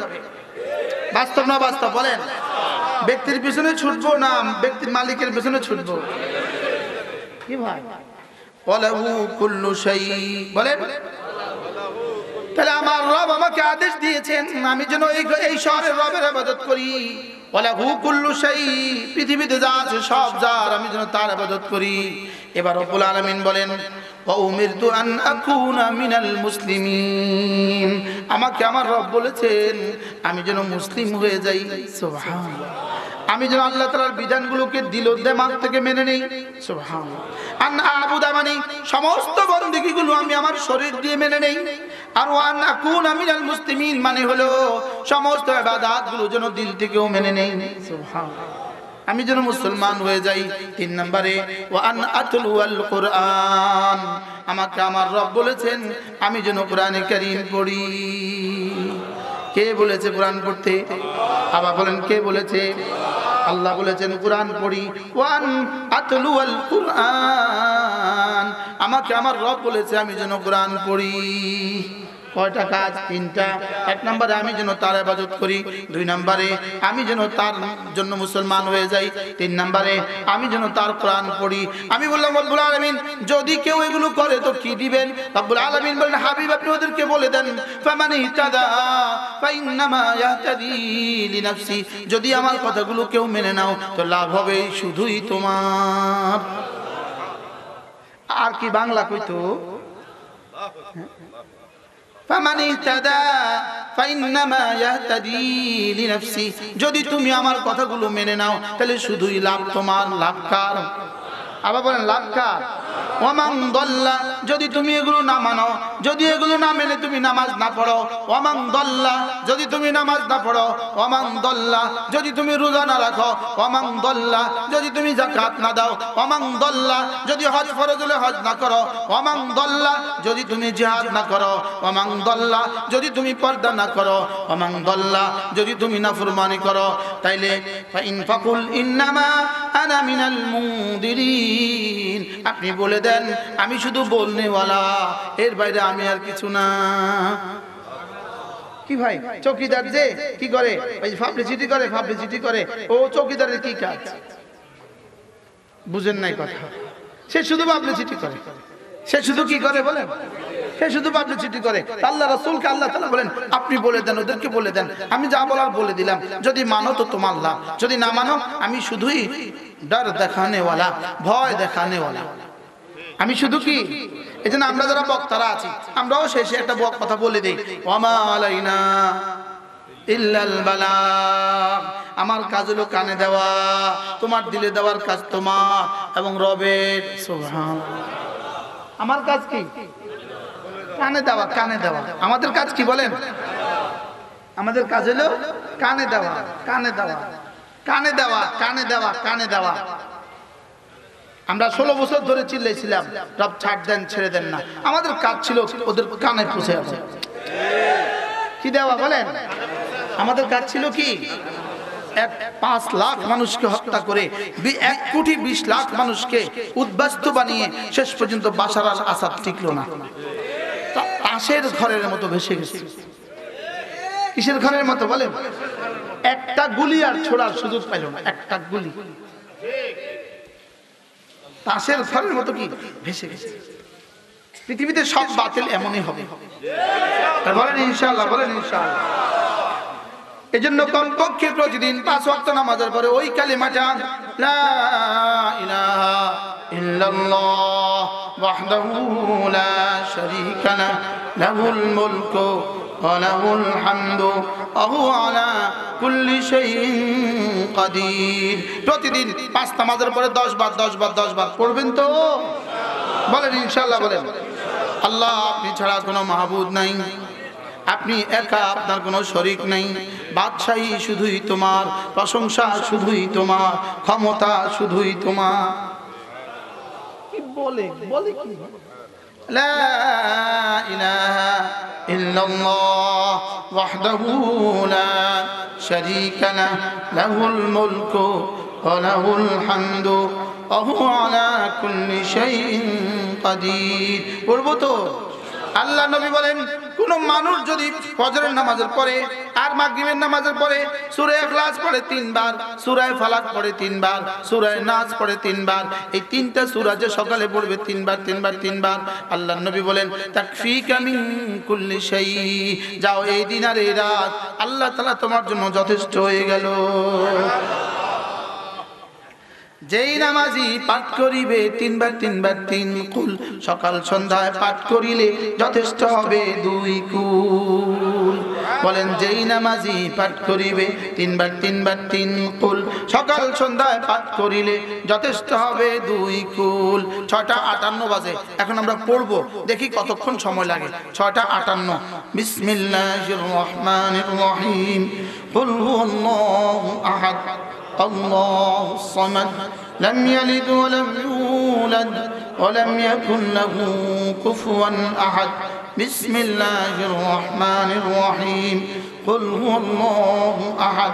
বাস্তব না বাস্তব বলেন? ব্যক্তির পিছনে ছুটবো না ব্যক্তির মালিকের পিছনে ছুটবো? কি ভাই? ওয়ালাহু কুল্লু শাই বলেন। তাহলে আমার রব আমাকে আদেশ দিয়েছেন আমি যেন এই শহরের রবের ইবাদত করি। ওয়ালাহু কুল্লু শাই, পৃথিবীতে যা আছে সব যার, আমি যেন তার ইবাদত করি। এবার রব্বুল আলামিন বলেন ওয়া উমিরতু আন আকুনা মিনাল মুসলিমিন, আমাকে আমার রব বলেছেন আমি যেন মুসলিম হয়ে যাই। সুবহানাল্লাহ। আমি যেন আল্লাহ তাআলার বিধানগুলোকে দিল দিমাগ থেকে মেনে নেই। সুবহানাল্লাহ। আন আবুদা মানে সমস্ত বন্দেগীগুলো আমি আমার শরীর দিয়ে মেনে নেই। আর ওয়ান আকুনা মিনাল মুসলিমিন মানে হলো সমস্ত ইবাদতগুলো যেন দিল থেকেও মেনে নেই। সুবহানাল্লাহ। আমি যেন মুসলমান হয়ে যাই। 3 নম্বরে ওয়ান আতলুল কুরআন, আমাকে আমার রব বলেছেন আমি যেন কোরআনে কারীম পড়ি। কে বলেছে কোরআন পড়তে? আবার বলেন কে বলেছে? আল্লাহ বলেছেন কোরআন পড়ি। ওয়ান আতলুল কুরআন, আমাকে আমার রব বলেছে আমি যেন কোরআন পড়ি। কয়টা কাজ? 3টা। 1 নম্বরে আমি যেন তার ইবাদত করি, 2 নম্বরে আমি যেন তার জন্য মুসলমান হয়ে যাই, 3 নম্বরে আমি যেন তার কোরআন পড়ি। আমি বললাম রব্বুল আলামিন যদি কেউ এগুলো করে তো কি দিবেন? রব্বুল আলামিন বলেন হাবিব আপনি ওদেরকে বলে দেন ফামান ইহতাদা ফাইন্নামা ইয়াহতাদি লিনাফসি, যদি আমার কথাগুলো কেউ মেনে নাও তো লাভ হবে শুধুই তোমার। আর কি বাংলা কইতো? যদি তুমি আমার কথাগুলো মেনে নাও তাহলে শুধুই লাভ তোমার, লাভ কার? আবার বলেন লাভ কার? ওয়ামান দাল্লা, যদি তুমি এগুলো না মানো, যদি এগুলো না মেনে তুমি নামাজ না পড়ো, ওয়ামান দাল্লা, যদি তুমি নামাজ না পড়ো, ওয়ামান দাল্লা, যদি তুমি রোজা না রাখো, ওয়ামান দাল্লা, যদি তুমি যাকাত না দাও, ওয়ামান দাল্লা, যদি হজ ফরজ হলে হজ না করো, ওয়ামান দাল্লা, যদি তুমি জিহাদ না করো, ওয়ামান দাল্লা, যদি তুমি পর্দা না করো, ওয়ামান দাল্লা, যদি তুমি নাফরমানি করো, তাইলে ফাইন ফাকুল ইন্নামা আনা মিনাল মুনদিরিন, আপনি বলে দেন আমি শুধু বলনেওয়ালা, এর বাইরে আমি আর কিছু না। কি ভাই চৌকিদার যে কি করে? ওই পাবলিসিটি করে, পাবলিসিটি করে। ও চৌকিদারের কি কাজ বুঝেন নাই কথা? সে শুধু পাবলিসিটি করে। সে শুধু কি করে বলেন? সে শুধু পাবলিসিটি করে। আল্লাহ রাসূলকে আল্লাহ তাআলা বলেন আপনি বলে দেন, ওদেরকে বলে দেন আমি যা বলার বলে দিলাম, যদি মানো তো তোমার লাভ, যদি না মানো আমি শুধুই ডর দেখানেওয়ালা, ভয় দেখানেওয়ালা। আমি শুধু কি, এজন্য আমরা যারা বক্তারা আছি আমরাও শেষে একটা কথা বলে দেই ওয়ামা আলাইনা ইল্লাল বালাগ, আমার কাজ হলো কানে দেওয়া, তোমার দিলে দেওয়ার কাজ তোমার এবং রবের। সুবহানাল্লাহ। আমার কাজ কি? কানে দেওয়া, কানে দেওয়া। আমাদের কাজ কি বলেন? আমাদের কাজ হলো কানে দেওয়া, কানে দেওয়া, কানে দেওয়া, কানে দেওয়া, কানে দেওয়া। আমরা 16 বছর ধরে চিল্লাইছিলাম রব ছাড় দেন, ছেড়ে দেন না। আমাদের কাজ ছিল ওদের কানে পৌঁছে আসা। কি দেওয়া বলেন? আমাদের কাজ ছিল কি? 5 লাখ মানুষকে হত্যা করে 1 কোটি 20 লাখ মানুষকে উদ্বাস্তু বানিয়ে শেষ পর্যন্ত বাশার আল আসাদ টিকলো না, তাসের ঘরের মতো ভেসে গেছে। কিসের ঘরের মতো বলেন? একটা গুলি আর ছোড়ার সুযোগ পাইল না, একটা গুলি। তাসের ঘরের মতো কি ভেসে গেছে। পৃথিবীতে সব বাতিল এমনই হবে। বলেন ইনশাআল্লাহ, বলেন ইনশাআল্লাহ। এজন্য কমপক্ষে প্রতিদিন 5 ওয়াক্ত নামাজের পরে ওই কালিমাটা লা ইলাহা ইল্লাল্লাহ ওয়াহদাহু লা শারীকা লাহু লাহুল মুলকু ওয়া লাহুল হামদু ওয়া হুয়া আলা কুল্লি শাইইন কাদির। প্রতিদিন 5 নামাজের পরে 10 বার 10 বার 10 বার পড়বেন তো? বলেন ইনশাআল্লাহ, বলেন। আল্লাহ আপনি ছাড়া কোনো মাহবুদ নাই, আপনি একা, আপনার কোনো শরীক নেই। বাদশাহী শুধুই তোমার, প্রশংসা শুধুই তোমার, ক্ষমতা শুধুই তোমার। কি বলে বলে কি? লা ইলাহা ইল্লাল্লাহ ওয়াহদাহু লা শারীকা লাহু লাহুল মুলকু ওয়া লাহুল হামদু ওয়া হুয়া আলা কুল্লি শাইইন কাদির। বলবো তো? আল্লাহ নবী বলেন, কোন মানুষ যদি ফজরের নামাজের পরে আর মাগরিবের নামাজের পরে সূরা ইখলাস পড়ে 3 বার, সূরা ফালাক পড়ে 3 বার, সূরা নাস পড়ে 3 বার, এই তিনটা সূরা যে সকালে পড়বে 3 বার 3 বার 3 বার, আল্লাহ নবী বলেন তাকফিকা মিন কুল্লি শাই। যাও এই দিন আর এই রাত আল্লাহ তাআলা তোমার জন্য যথেষ্ট হয়ে গেল। যেই নামাজি পাঠ করিবে 3 বার 3 বার 3 কুল, সকাল সন্ধ্যায় পাঠ করিলে যথেষ্ট হবে 2 কুল। বলেন, যেই নামাজি পাঠ করিবে 3 বার 3 বার 3 কুল, সকাল সন্ধ্যায় পাঠ করিলে যথেষ্ট হবে 2 কুল। 6টা 58 বাজে, এখন আমরা পড়বো, দেখি কতক্ষণ সময় লাগে। 6টা 58। বিসমিল্লাহির রহমানির রহিম। কুল হুয়াল্লাহু আহাদ আল্লাহুস সামাদ لم يلد ولم يولد ولم يكن له كفوا أحد بسم الله الرحمن الرحيم قل هو الله أحد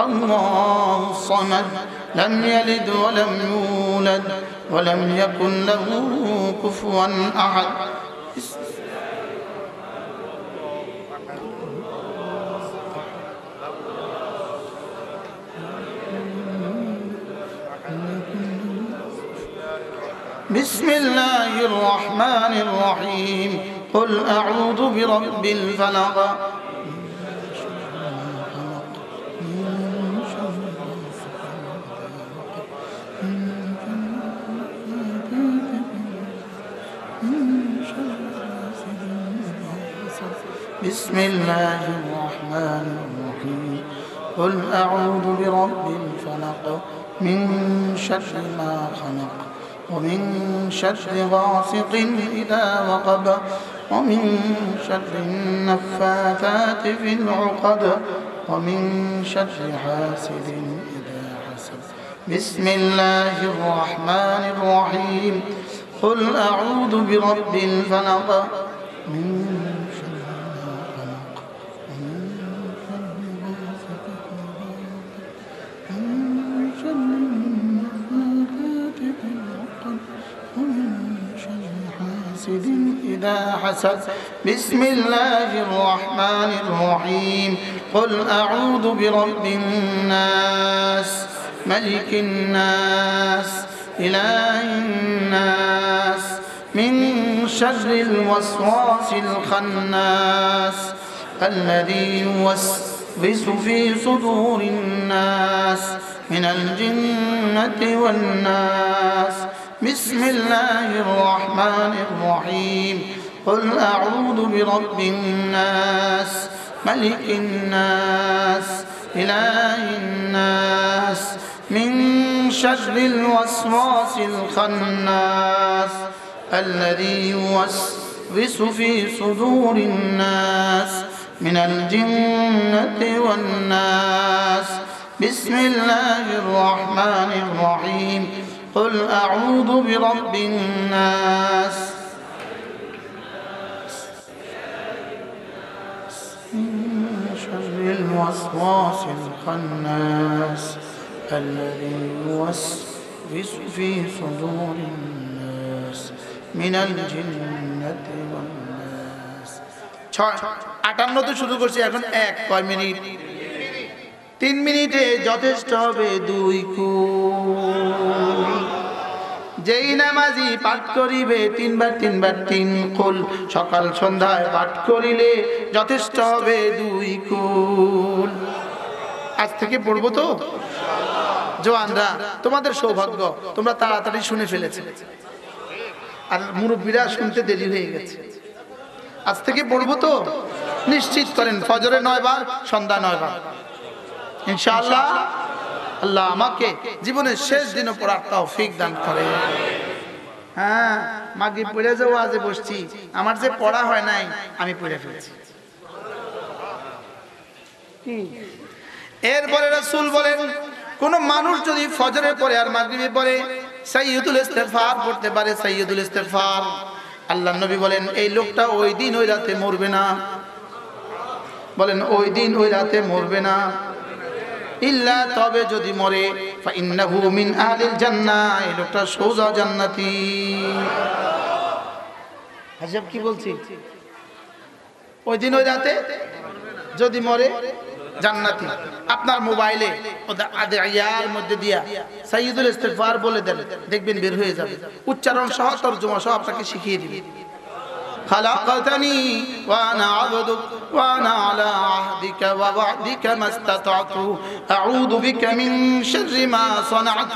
الله الصمد لم يلد ولم يولد ولم يكن له كفوا أحد بسم الله الرحمن الرحيم قل أعوذ برب الفلق بسم الله الرحمن الرحيم قل أعوذ برب الفلق من شر ما خلق ومن شر غاسق إذا وقب ومن شر النفاثات في العقد ومن شر حاسد إذا حسد بسم الله الرحمن الرحيم قل أعوذ برب الفلق من شر ما خلق ومن شر غاسق ومن شر النفاثات في العقد ومن شر حاسد إذا حسد بسم الله الرحمن الرحيم قل أعوذ برب الناس ملك الناس إله الناس من شر الوسواس الخناس الذي يوسوس في صدور الناس من الجنة والناس بسم الله الرحمن الرحيم قل أعوذ برب الناس ملك الناس إله الناس من شر الوسواس الخناس الذي يوسوس في صدور الناس من الجنة والناس بسم الله الرحمن الرحيم قل أعوذ برب الناس من شر الوسواس الخناس الذي يوسوس في صدور الناس من الجنة والناس 58 তো শুরু করছি, এখন কয় মিনিট? 3 মিনিটে যথেষ্ট হবে 2 কুল। যেই নামাজি পাঠ করিবে 3 বার 3 বার 3 কুল, সকাল সন্ধ্যায় পাঠ করিলে যথেষ্ট হবে 2 কুল। আজ থেকে পড়বো তো জওয়ানরা, তোমাদের সৌভাগ্য, তোমরা তাড়াতাড়ি শুনে ফেলেছে, আর মুরব্বীরা শুনতে দেরি হয়ে গেছে। আজ থেকে পড়বো তো, নিশ্চিত করেন ফজরে 9 বার, সন্ধ্যা 9 বার ইনশাআল্লাহ। আল্লাহ আমাকে জীবনের শেষ দিনও পড়ার তৌফিক দান করে। হ্যাঁ, মাগরিব পড়ে যাও, আজে বসছি, আমার যে পড়া হয় নাই আমি পড়ে ফেলেছি। এরপরে রাসূল বলেন কোন মানুষ যদি ফজরের পরে আর মাগরিবের পরে সাইয়্যিদুল ইস্তিগফার পড়তে পারে, সাইয়্যিদুল ইস্তিগফার, আল্লাহর নবী বলেন এই লোকটা ওই দিন ওই রাতে মরবে না। বলেন ওই দিন ওই রাতে মরবে না। ইল্লা তবে যদি মরে ফা ইন্নাহু মিন আহলিল জান্নাহ, এই লোকটা সোজা জান্নাতি। আজব কি বলছি, ওই দিন ওই রাতে যদি মরে জান্নাতি। আপনার মোবাইলে আদিয়ার মধ্যে দিয়া সাইয়্যিদুল ইস্তিগফার বলে দেন, দেখবেন বের হয়ে যাবে, উচ্চারণ সহ তরজমা সহ আপনাকে শিখিয়ে দিবে। خلقتني وأنا عبدك وأنا على عهدك ووعدك ما استطعت أعوذ بك من شر ما صنعت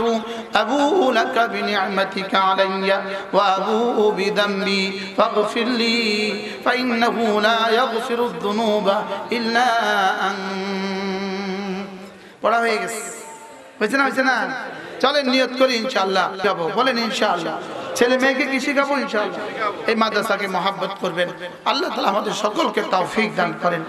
أبوء لك بنعمتك علي وأبوء بذنبي فاغفر لي فإنه لا يغفر الذنوب إلا أنت। পড়া হয়ে গেছে, হয়েছে না? চলেন নিয়ত করি ইনশাআল্লাহ যাবো। বলেন ইনশাআল্লাহ। ছেলে মেয়েকে কি শিখাবো? ইনশাআল্লাহ। এই মাদ্রাসাকে মহব্বত করবেন। আল্লাহ তাআলা আমাদের সকলকে তৌফিক দান করেন।